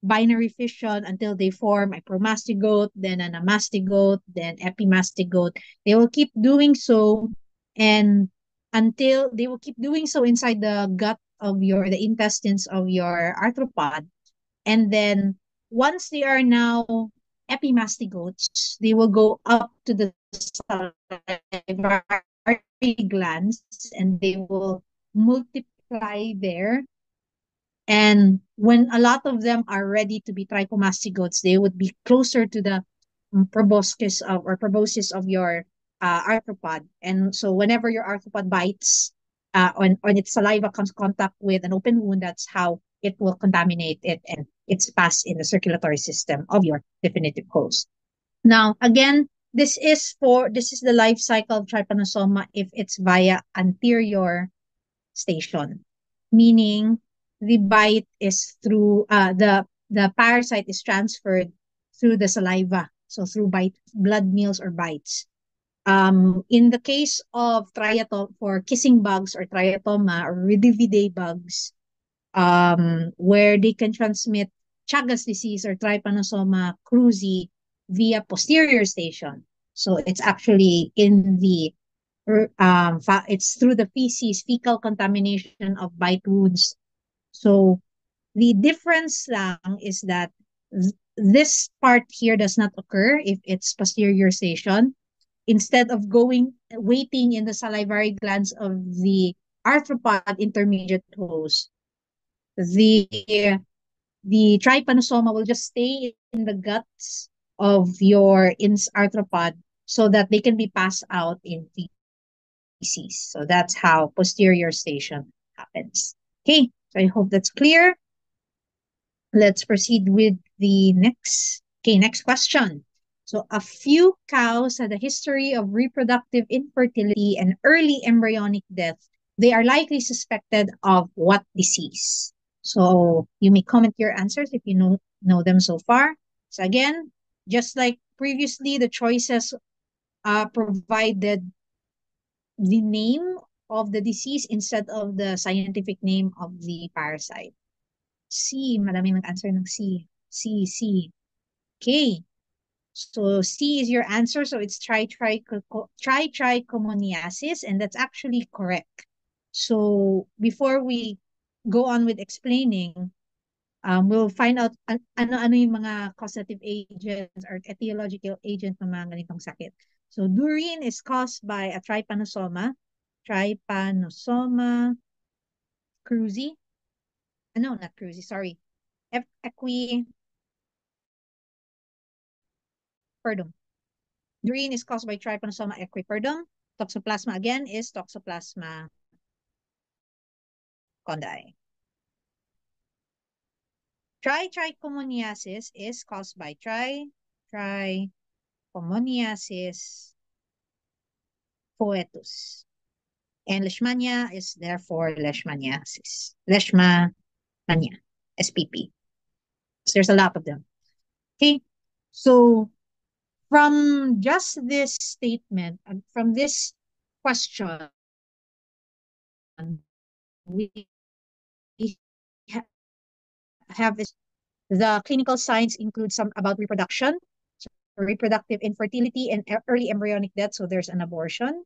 A: binary fission until they form a promastigote, then an amastigote, then epimastigote. They will keep doing so, and until they will keep doing so inside the gut of the intestines of your arthropod. And then once they are now epimastigotes, they will go up to the salivary glands and they will multiply there. And when a lot of them are ready to be trichomastigotes, they would be closer to the proboscis of your arthropod. And so whenever your arthropod bites, on its saliva comes contact with an open wound, that's how it will contaminate it and it's passed in the circulatory system of your definitive host. Now, again, this is the life cycle of trypanosoma if it's via anterior station, meaning the bite is through the parasite is transferred through the saliva, so through blood meals or bites. In the case of for kissing bugs or triatoma or Ridividae bugs, where they can transmit Chagas disease or Trypanosoma cruzi via posterior station. So it's actually it's through the fecal contamination of bite wounds. So the difference lang is that this part here does not occur if it's posterior station. Instead of waiting in the salivary glands of the arthropod intermediate host, the the trypanosoma will just stay in the guts of your arthropod so that they can be passed out in feces. So that's how posterior station happens. Okay, so I hope that's clear. Let's proceed with the next question. So a few cows had a history of reproductive infertility and early embryonic death. They are likely suspected of what disease? So you may comment your answers if you know them so far. So again, just like previously, the choices provided the name of the disease instead of the scientific name of the parasite. C, madaming nag-answer ng C. C. Okay. So C is your answer. So it's trichomoniasis, and that's actually correct. So before we go on with explaining, We'll find out ano-ano yung mga causative agents or etiological agent ng mga ganitong sakit. So, Durine is caused by a Trypanosoma cruzi. No, not cruzi, sorry. Equiperdum. Durine is caused by Trypanosoma equiperdum. Toxoplasma again is Toxoplasma gondii. Trichomoniasis is caused by Trichomoniasis foetus. And Leishmania is therefore Leishmaniasis. Leishmania, SPP. So there's a lot of them. Okay, so from just this statement, from this question, we have this, the clinical signs include some about reproduction, so reproductive infertility, and early embryonic death. So there's an abortion.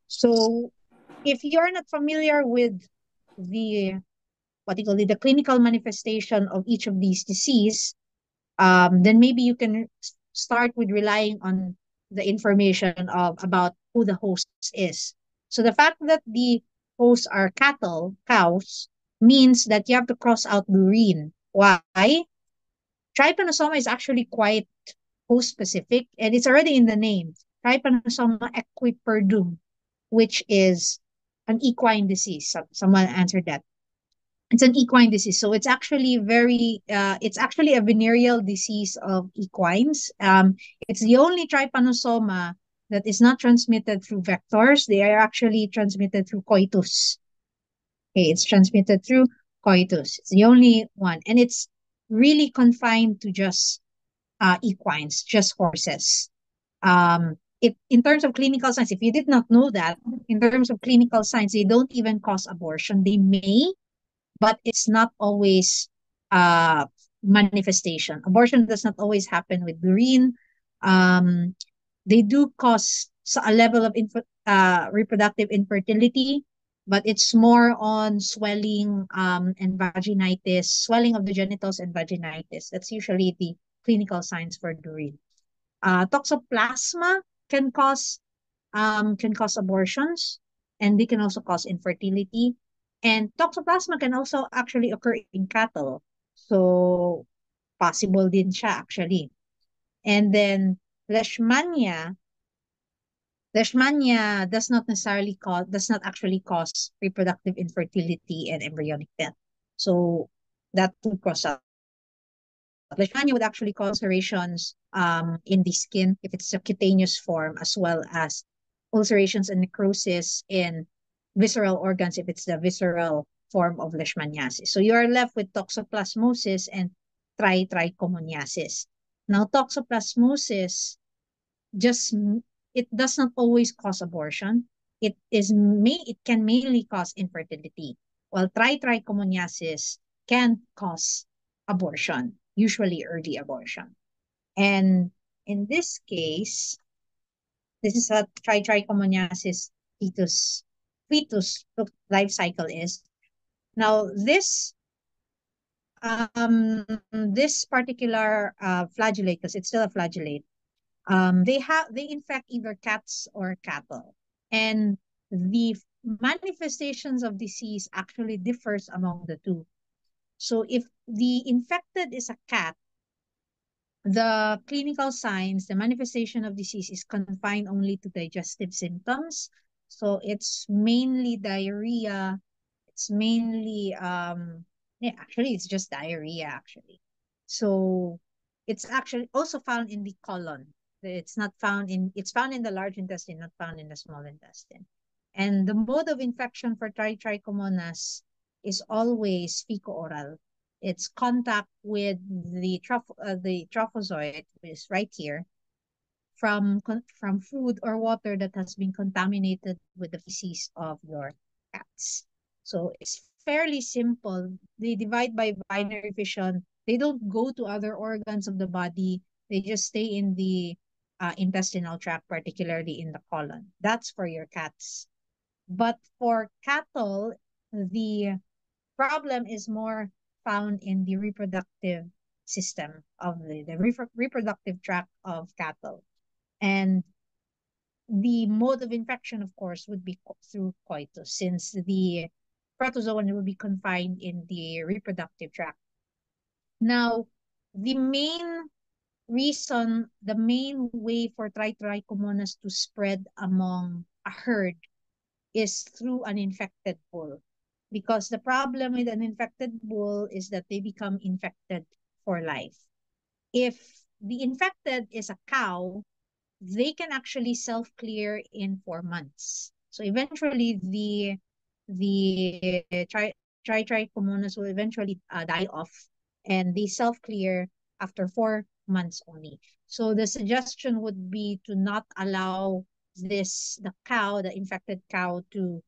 A: So if you're not familiar with the what you call it, the clinical manifestation of each of these disease, then maybe you can start with relying on the information of about who the host is. So the fact that the hosts are cows, means that you have to cross out Durine. Why? Trypanosoma is actually quite host specific, and it's already in the name. Trypanosoma equiperdum, which is an equine disease. Someone answered that. It's an equine disease, so it's actually a venereal disease of equines. It's the only trypanosoma that is not transmitted through vectors. They are actually transmitted through coitus. Okay, it's transmitted through coitus. It's the only one, and it's really confined to just equines, just horses. In terms of clinical signs, if you did not know that, in terms of clinical signs, they don't even cause abortion. They may, but it's not always manifestation. Abortion does not always happen with Durine. Um, they do cause a level of reproductive infertility, but it's more on swelling and vaginitis, swelling of the genitals and vaginitis. That's usually the clinical signs for Durine. Toxoplasma can cause abortions, and they can also cause infertility. And toxoplasma can also actually occur in cattle. So, possible din siya actually. And then, Leishmania, Leishmania does not actually cause reproductive infertility and embryonic death. So, that would cause Leishmania would actually cause ulcerations in the skin if it's a cutaneous form, as well as ulcerations and necrosis in visceral organs if it's the visceral form of leishmaniasis. So you are left with toxoplasmosis and trichomoniasis. Now, toxoplasmosis just it does not always cause abortion. It can mainly cause infertility, while trichomoniasis can cause abortion, usually early abortion. And in this case, this is what trichomoniasis fetus life cycle is. Now, this particular flagellate, because it's still a flagellate, they infect either cats or cattle, and the manifestations of disease actually differs among the two. So if the infected is a cat, the clinical signs, the manifestation of disease is confined only to digestive symptoms. So it's mainly diarrhea. It's mainly yeah, actually it's just diarrhea actually. So it's actually also found in the colon. It's found in the large intestine, not found in the small intestine. And the mode of infection for trichomonas is always fecal-oral. It's contact with the trophozoite, which is right here, from food or water that has been contaminated with the feces of your cats. So it's fairly simple. They divide by binary fission. They don't go to other organs of the body. They just stay in the intestinal tract, particularly in the colon. That's for your cats. But for cattle, the problem is more found in the reproductive system of the reproductive tract of cattle. And the mode of infection, of course, would be through coitus, since the protozoan will be confined in the reproductive tract. Now, the main the main way for Trichomonas to spread among a herd is through an infected bull. Because the problem with an infected bull is that they become infected for life. If the infected is a cow, they can actually self-clear in 4 months. So eventually, the trichomonas will eventually die off, and they self-clear after 4 months only. So the suggestion would be to not allow the infected cow, to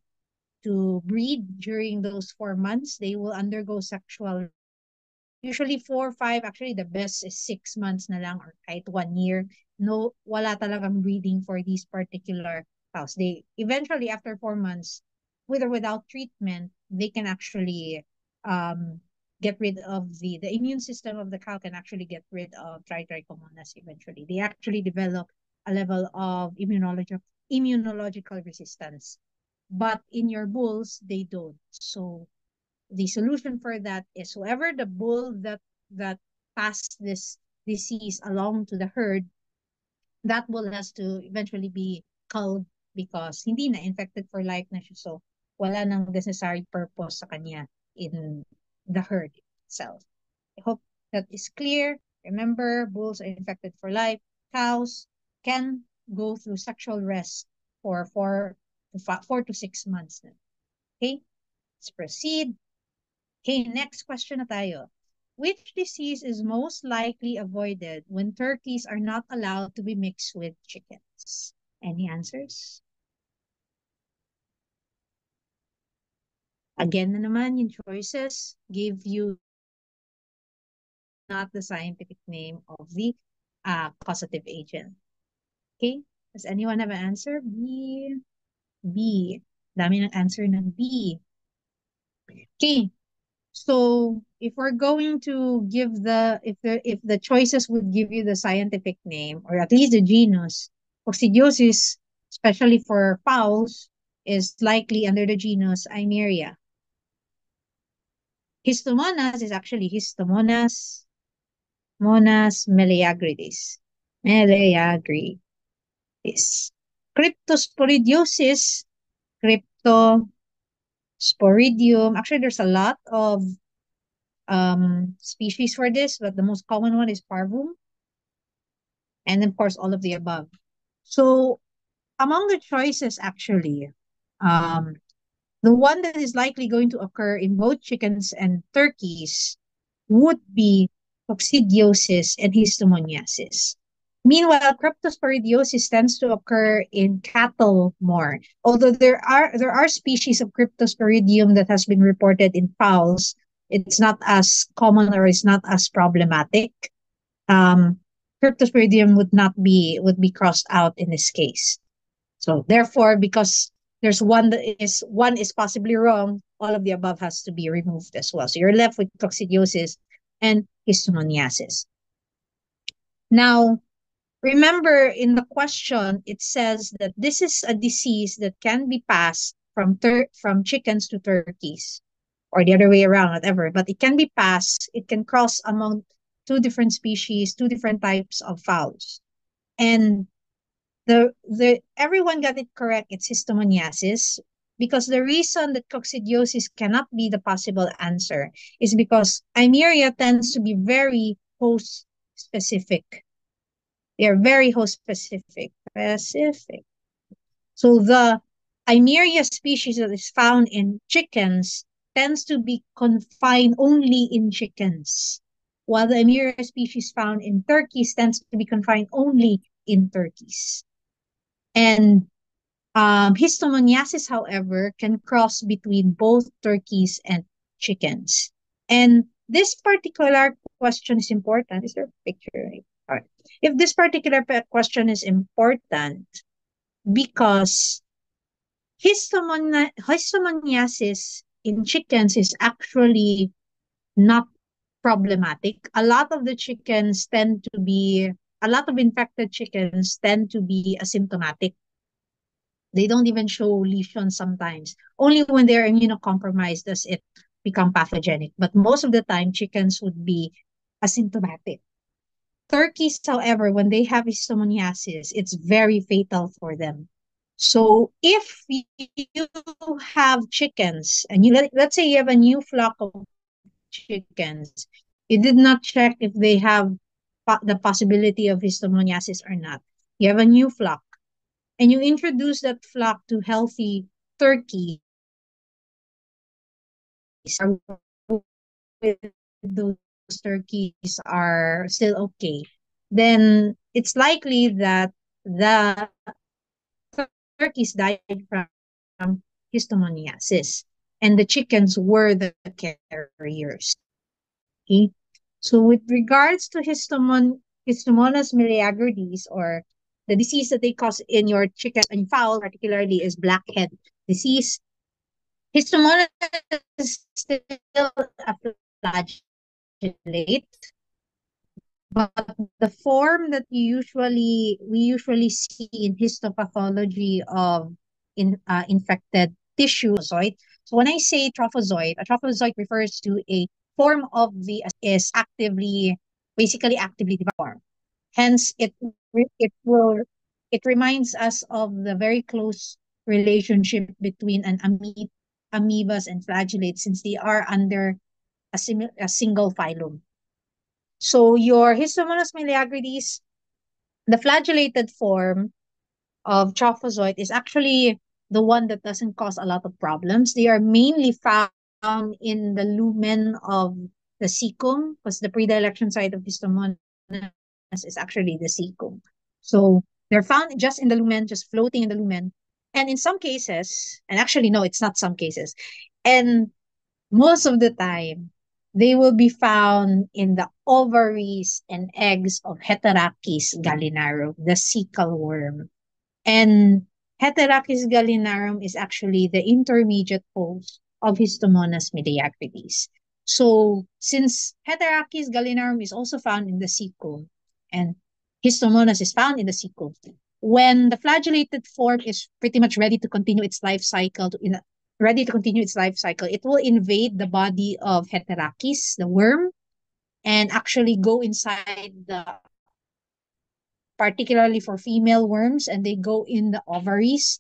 A: breed during those 4 months. They will undergo sexual, usually 4, 5, actually the best is 6 months na lang or kahit 1 year. No, wala talagang breeding for these particular cows. They eventually, after 4 months, with or without treatment, they can actually um get rid of the immune system of the cow can actually get rid of trichomonas eventually. They actually develop a level of immunological resistance. But in your bulls, they don't. So the solution for that is whoever the bull that passed this disease along to the herd, that bull has to eventually be culled because hindi na infected for life na siya. So wala nang necessary purpose sa kanya in the herd itself. I hope that is clear. Remember, bulls are infected for life. Cows can go through sexual rest for 4 to 6 months. Okay, let's proceed. Okay, next question na tayo. Which disease is most likely avoided when turkeys are not allowed to be mixed with chickens? Any answers? Again na naman, yung choices give you not the scientific name of the causative agent. Okay, does anyone have an answer? B. Dami ng answer ng B. Okay, so if we're going to give if the choices would give you the scientific name or at least the genus, coccidiosis, especially for fowls, is likely under the genus Eimeria. Histomonas is actually Histomonas monas meleagrides. Meleagrides. Cryptosporidiosis, Cryptosporidium. Actually, there's a lot of species for this, but the most common one is parvum. And of course, all of the above. So among the choices, actually, um, the one that is likely going to occur in both chickens and turkeys would be coccidiosis and histomoniasis. Meanwhile, cryptosporidiosis tends to occur in cattle more. Although there are species of cryptosporidium that has been reported in fowls, it's not as common or it's not as problematic. Um, Cryptosporidium would be crossed out in this case. So therefore, because there's one is possibly wrong, all of the above has to be removed as well. So you're left with coccidiosis and histomoniasis. Now, remember in the question, it says that this is a disease that can be passed from chickens to turkeys or the other way around, whatever, but it can be passed, it can cross among two different species, two different types of fowls. And the everyone got it correct. It's histomoniasis because the reason that coccidiosis cannot be the possible answer is because Eimeria tends to be very host specific. They are very host specific. Specific. So the Eimeria species that is found in chickens tends to be confined only in chickens, while the Eimeria species found in turkeys tends to be confined only in turkeys. And histomoniasis, however, can cross between both turkeys and chickens. And this particular question is important. Is there a picture? All right. If this particular question is important because histomoniasis in chickens is actually not problematic. A lot of infected chickens tend to be asymptomatic. They don't even show lesions sometimes. Only when they're immunocompromised does it become pathogenic. But most of the time, chickens would be asymptomatic. Turkeys, however, when they have histomoniasis, it's very fatal for them. So if you have chickens and let's say you have a new flock of chickens, you did not check if they have the possibility of histomoniasis or not. You have a new flock and you introduce that flock to healthy turkeys or with those turkeys are still okay, then it's likely that the turkeys died from histomoniasis and the chickens were the carriers. Okay. So with regards to Histomonas meleagrides, or the disease that they cause in your chickens and fowl, particularly is blackhead disease, Histomonas is still a flagellate, but the form that we usually see in histopathology of infected tissue trophozoite. So when I say trophozoite, a trophozoite refers to a form of the is actively, basically actively deformed. Hence, it will it reminds us of the very close relationship between an amoebas and flagellates, since they are under a single phylum. So your Histomonas meleagrides, the flagellated form of trophozoite, is actually the one that doesn't cause a lot of problems. They are mainly found in the lumen of the cecum, because the predilection site of Histomonas is actually the cecum. So they're found just in the lumen, just floating in the lumen. And in some cases, and actually, no, it's not some cases. And most of the time, they will be found in the ovaries and eggs of Heterachis gallinarum, the cecal worm. And Heterachis gallinarum is actually the intermediate host of Histomonas meleagrides. So, since Heterachis gallinarum is also found in the cecum and Histomonas is found in the cecum, when the flagellated form is pretty much ready to continue its life cycle, it will invade the body of Heterachis, the worm, and actually go inside particularly for female worms, and they go in the ovaries.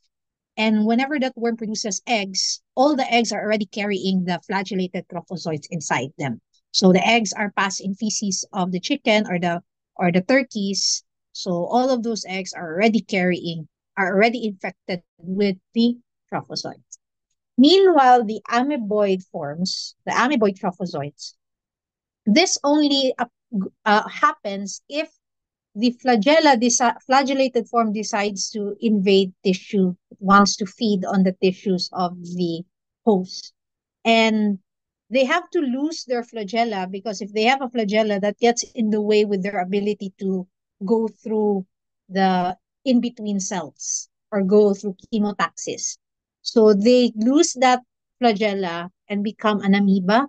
A: And whenever that worm produces eggs, all the eggs are already carrying the flagellated trophozoites inside them. So the eggs are passed in feces of the chicken or the turkeys. So all of those eggs are already infected with the trophozoites. Meanwhile, the amoeboid trophozoites, this only happens if the flagellated form decides to invade tissue, wants to feed on the tissues of the host. And they have to lose their flagella, because if they have a flagella, that gets in the way with their ability to go through the in-between cells or go through chemotaxis. So they lose that flagella and become an amoeba.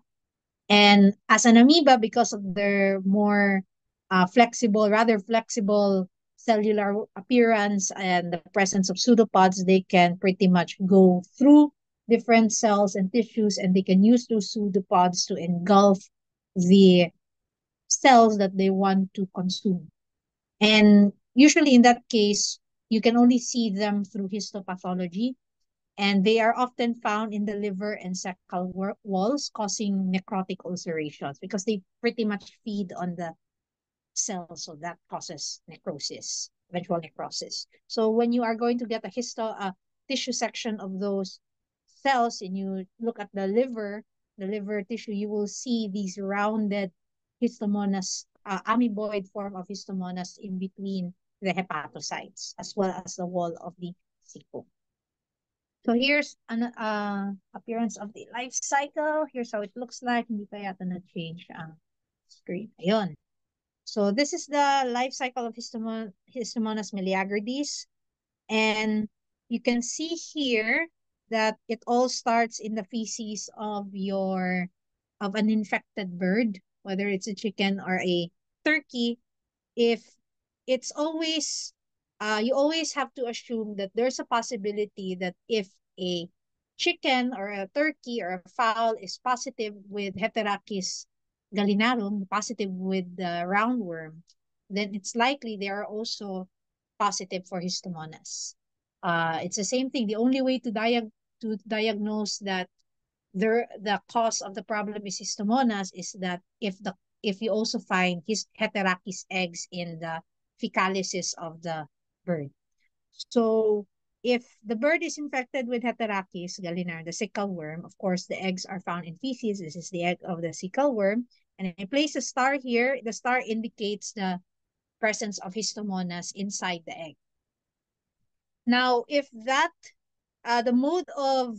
A: And as an amoeba, because of their more rather flexible cellular appearance and the presence of pseudopods, they can pretty much go through different cells and tissues, and they can use those pseudopods to engulf the cells that they want to consume. And usually in that case, you can only see them through histopathology, and they are often found in the liver and cecal walls, causing necrotic ulcerations because they pretty much feed on the cells, so that causes necrosis, eventual necrosis. So when you are going to get a tissue section of those cells, and you look at the liver tissue, you will see these rounded histomonas, amoeboid form of histomonas in between the hepatocytes, as well as the wall of the cecum. So here's an appearance of the life cycle. Here's how it looks like. Hindi pa yata na-change ang screen. Ayun. So this is the life cycle of Histomonas meleagrides. And you can see here that it all starts in the feces of an infected bird, whether it's a chicken or a turkey. If it's always You always have to assume that there's a possibility that if a chicken or a turkey or a fowl is positive with Heterachis gallinarum, positive with the roundworm, then it's likely they are also positive for Histomonas. It's the same thing. The only way to diagnose that the cause of the problem is Histomonas is that if you also find his Heterachis eggs in the fecalysis of the bird. So if the bird is infected with Heterachis gallinarum, the sickle worm, of course the eggs are found in feces. This is the egg of the sickle worm. And I place a star here. The star indicates the presence of Histomonas inside the egg. Now, if that the mode of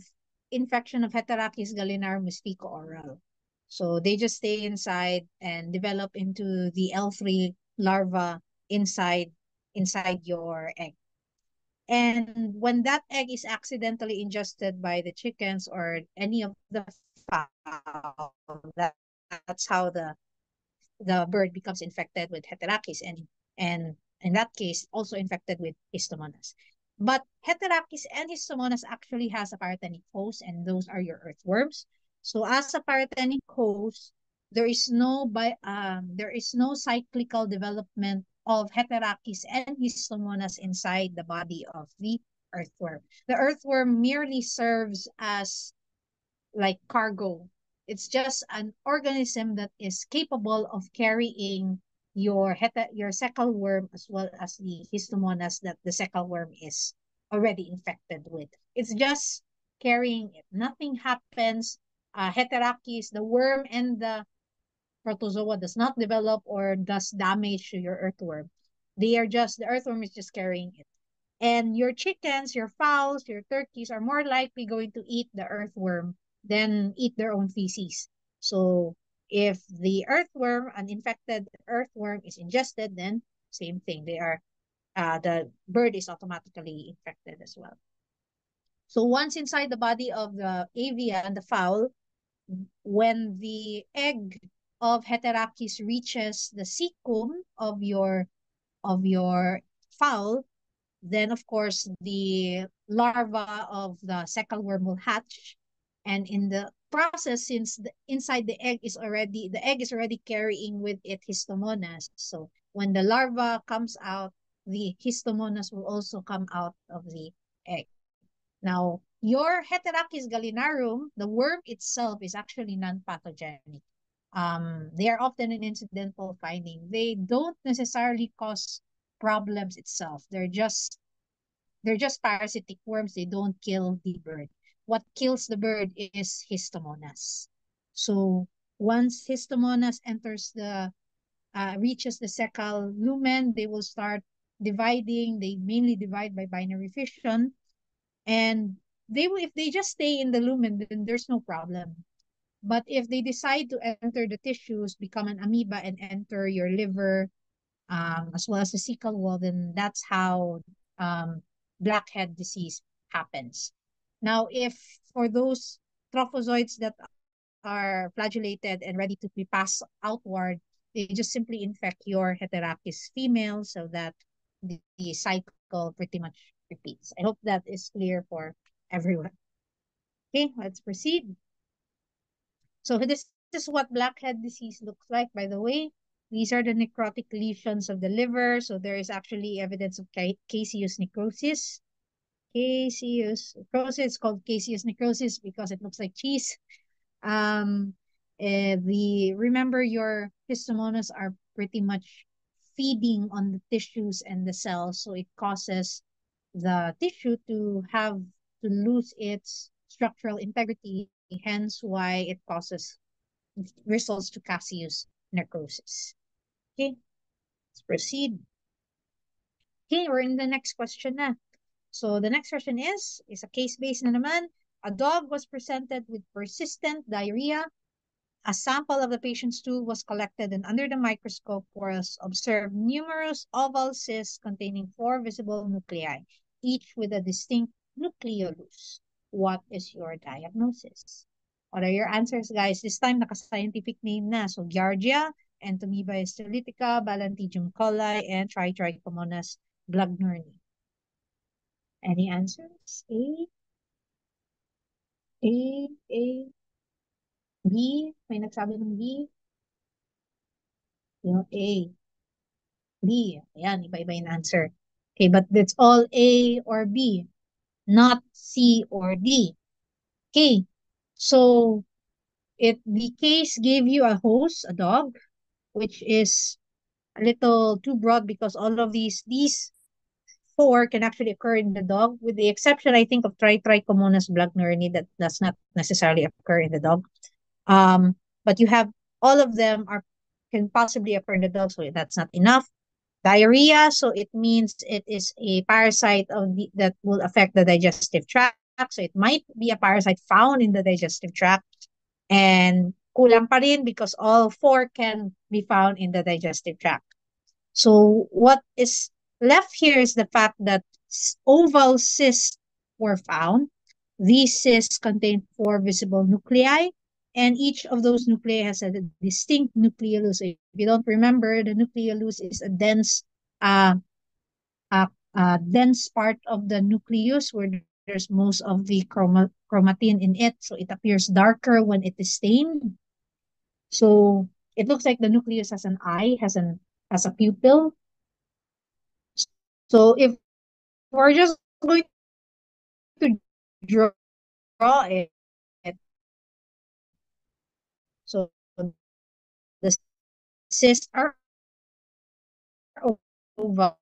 A: infection of Heterachis gallinarum is fecal-oral. So they just stay inside and develop into the L3 larva inside your egg. And when that egg is accidentally ingested by the chickens or any of the fowl, that's how the bird becomes infected with Heterachis and in that case also infected with Histomonas. But Heterachis and Histomonas actually has a paratenic host, and those are your earthworms. So as a paratenic host, there is no cyclical development of Heterachis and Histomonas inside the body of the earthworm. The earthworm merely serves as like cargo. It's just an organism that is capable of carrying your cecal worm as well as the histomonas that the cecal worm is already infected with. It's just carrying it. Nothing happens. Heterachis, the worm and the protozoa does not develop or does damage to your earthworm. The earthworm is just carrying it. And your chickens, your fowls, your turkeys are more likely going to eat the earthworm than eat their own feces. So if the earthworm, an infected earthworm is ingested, then same thing. The bird is automatically infected as well. So once inside the body of the avian, the fowl, when the egg of Heterachis reaches the cecum of your fowl, then of course the larva of the cecal worm will hatch, and in the process, since inside the egg is already carrying with it histomonas, so when the larva comes out, the histomonas will also come out of the egg. Now, your Heterachis gallinarum, the worm itself is actually non-pathogenic. They are often an incidental finding. They don't necessarily cause problems itself. They're just parasitic worms. They don't kill the bird. What kills the bird is Histomonas. So once Histomonas reaches the cecal lumen, they will start dividing. They mainly divide by binary fission, and if they just stay in the lumen, then there's no problem. But if they decide to enter the tissues, become an amoeba, and enter your liver, as well as the cecal wall, then that's how blackhead disease happens. Now, if for those trophozoites that are flagellated and ready to be passed outward, they just simply infect your Heterachis female so that the cycle pretty much repeats. I hope that is clear for everyone. Okay, let's proceed. So this is what blackhead disease looks like, by the way. These are the necrotic lesions of the liver. So there is actually evidence of caseous necrosis. Caseous necrosis. It's called caseous necrosis because it looks like cheese. Um, Remember your histomonas are pretty much feeding on the tissues and the cells, so it causes the tissue to lose its structural integrity, hence why it causes results to caseous necrosis. Okay, let's proceed. Okay, we're in the next question na. So the next question is a case-based na naman. A dog was presented with persistent diarrhea. A sample of the patient's stool was collected, and under the microscope was observed numerous oval cysts containing 4 visible nuclei, each with a distinct nucleolus. what is your diagnosis? What are your answers, guys? This time, naka-scientific name na. So, Giardia, Entomoeba histolytica, Balantidium coli, and Trichomonas blagnorni. Any answers? A, B. May nagsabi ng B? Yung A, B. Ayan, iba-iba yung answer. Okay, but it's all A or B, not C or D. Okay, so the case gave you a host, a dog, which is a little too broad because all of these four can actually occur in the dog, with the exception, I think, of Trichomonas blagnorni that does not necessarily occur in the dog. But you have all of them are can possibly occur in the dog, so that's not enough. Diarrhea, so it means it is a parasite that will affect the digestive tract. So it might be a parasite found in the digestive tract. And kulang pa rin because all four can be found in the digestive tract. So what is left here is the fact that oval cysts were found. These cysts contain four visible nuclei, and each of those nuclei has a distinct nucleolus. So if you don't remember, the nucleolus is a uh, dense part of the nucleus where there's most of the chromatin in it. So it appears darker when it is stained. So it looks like the nucleus has an eye, has a pupil. So if we're just going to draw it, so the cysts are oval.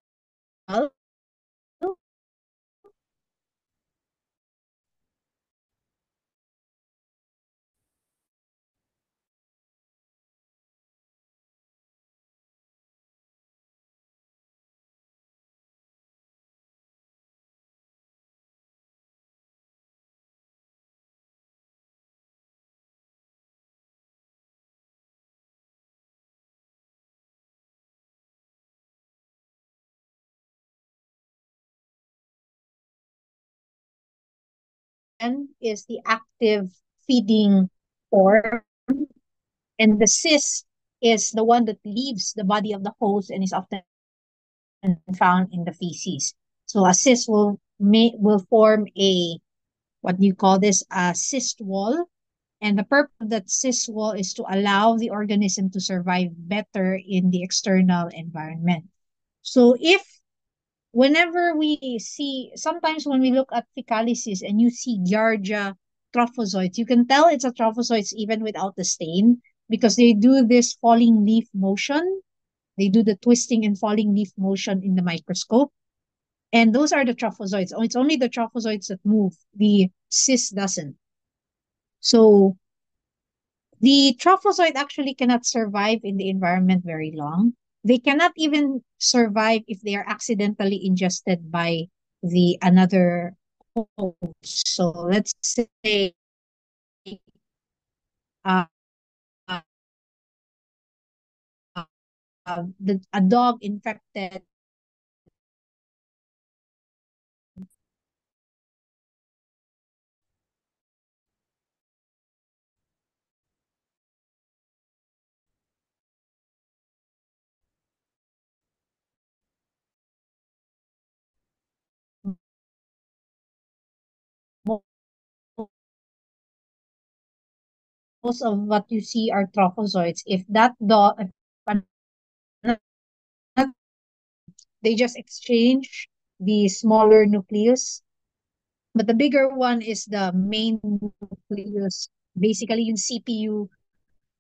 A: And is the active feeding form, and the cyst is the one that leaves the body of the host and is often found in the feces. So a cyst will form a, what do you call this, a cyst wall. And the purpose of that cyst wall is to allow the organism to survive better in the external environment. So if whenever we see, sometimes when we look at fecalysis and you see Giardia trophozoites, you can tell it's a trophozoites even without the stain because they do this falling leaf motion. They do the twisting and falling leaf motion in the microscope. And those are the trophozoites. Oh, it's only the trophozoites that move. The cyst doesn't. So the trophozoite actually cannot survive in the environment very long. They cannot even survive if they are accidentally ingested by the another host. So let's say uh, uh, a dog infected most of what you see are trophozoites. If that dog, they just exchange the smaller nucleus, but the bigger one is the main nucleus, basically yung CPU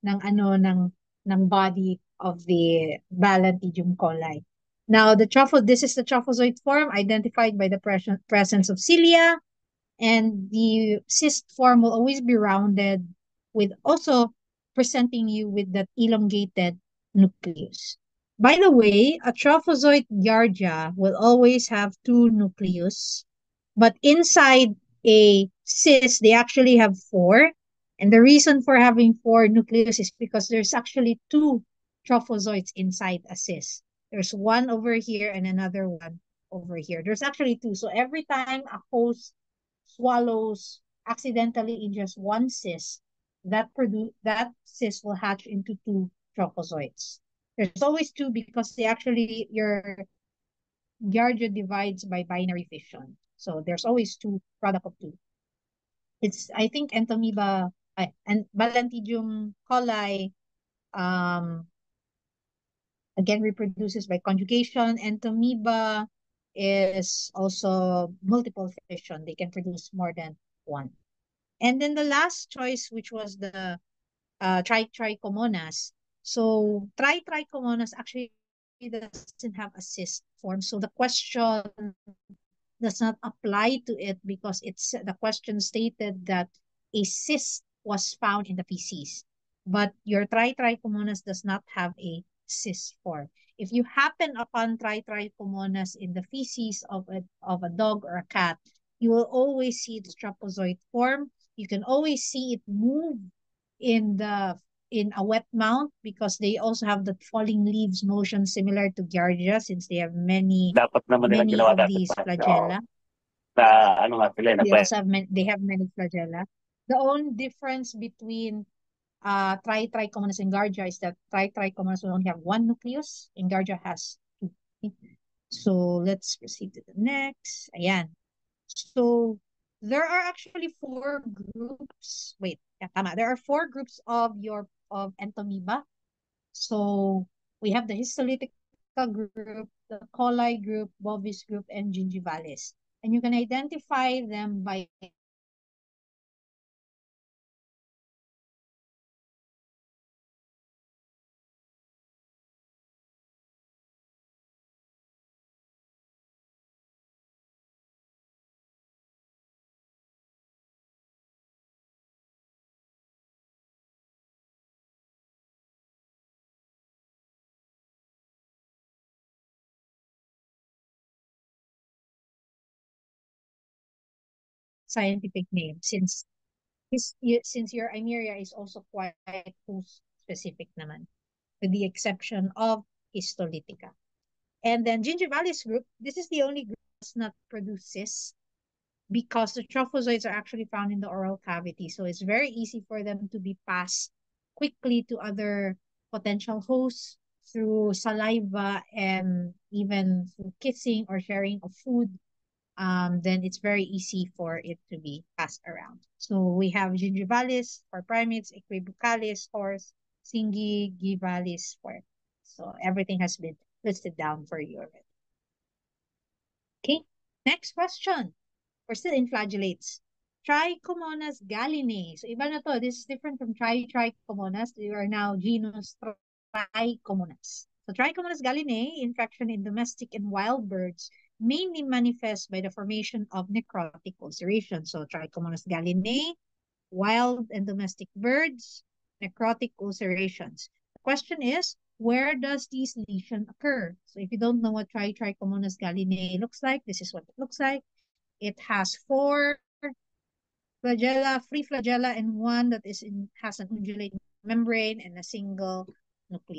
A: ng body of the Balantidium coli. Now, this is the trophozoite form identified by the presence of cilia, and the cyst form will always be rounded, with also presenting you with that elongated nucleus. By the way, a trophozoite Giardia will always have two nucleus, but inside a cyst, they actually have four. And the reason for having four nucleus is because there's actually two trophozoites inside a cyst. There's one over here and another one over here. There's actually two. So every time a host swallows accidentally injures one cyst, that cyst will hatch into two trophozoites. There's always two because they actually your Giardia divides by binary fission. So there's always two product of two. It's I think Entomoeba and Balantidium coli um again reproduces by conjugation. Entomoeba is also multiple fission. They can produce more than one. And then the last choice, which was the Trichomonas. So Trichomonas actually doesn't have a cyst form. So the question does not apply to it because it's the question stated that a cyst was found in the feces. But your Trichomonas does not have a cyst form. If you happen upon Trichomonas in the feces of a dog or a cat, you will always see the trapezoid form. You can always see it move in the in a wet mount because they also have the falling leaves motion similar to Giardia since they have
C: Dapat naman nilang
A: many
C: ginawa
A: of
C: dati
A: these
C: pa. Oo.
A: flagella.
C: Na ano nga sila,
A: They also have they have many flagella. The only difference between Trichomonas and Giardia is that Trichomonas will only have one nucleus and Giardia has two. So let's proceed to the next. Ayan. So there are actually four groups. Wait, yeah, tama. There are four groups of Entomoeba. So we have the histolytica group, the coli group, bovis group, and gingivalis. And you can identify them by scientific name since your Emeria is also quite host specific naman, with the exception of histolytica. And then gingivalis group, this is the only group that does not produce cysts because the trophozoites are actually found in the oral cavity. So it's very easy for them to be passed quickly to other potential hosts through saliva and even through kissing or sharing of food. Then it's very easy for it to be passed around. So we have gingivalis for primates, equibucalis, horse, gingivalis for. So everything has been listed down for you already. Okay, next question. We're still in flagellates. Trichomonas gallinae. So iba na to. This is different from Trichomonas. We are now genus Trichomonas. So Trichomonas gallinae, infection in domestic and wild birds, mainly manifest by the formation of necrotic ulceration. So Trichomonas gallinae, wild and domestic birds, necrotic ulcerations. The question is, where does these lesions occur? So if you don't know what Trichomonas gallinae looks like, this is what it looks like. It has four flagella, free flagella, and one that has an undulating membrane and a single nucleus.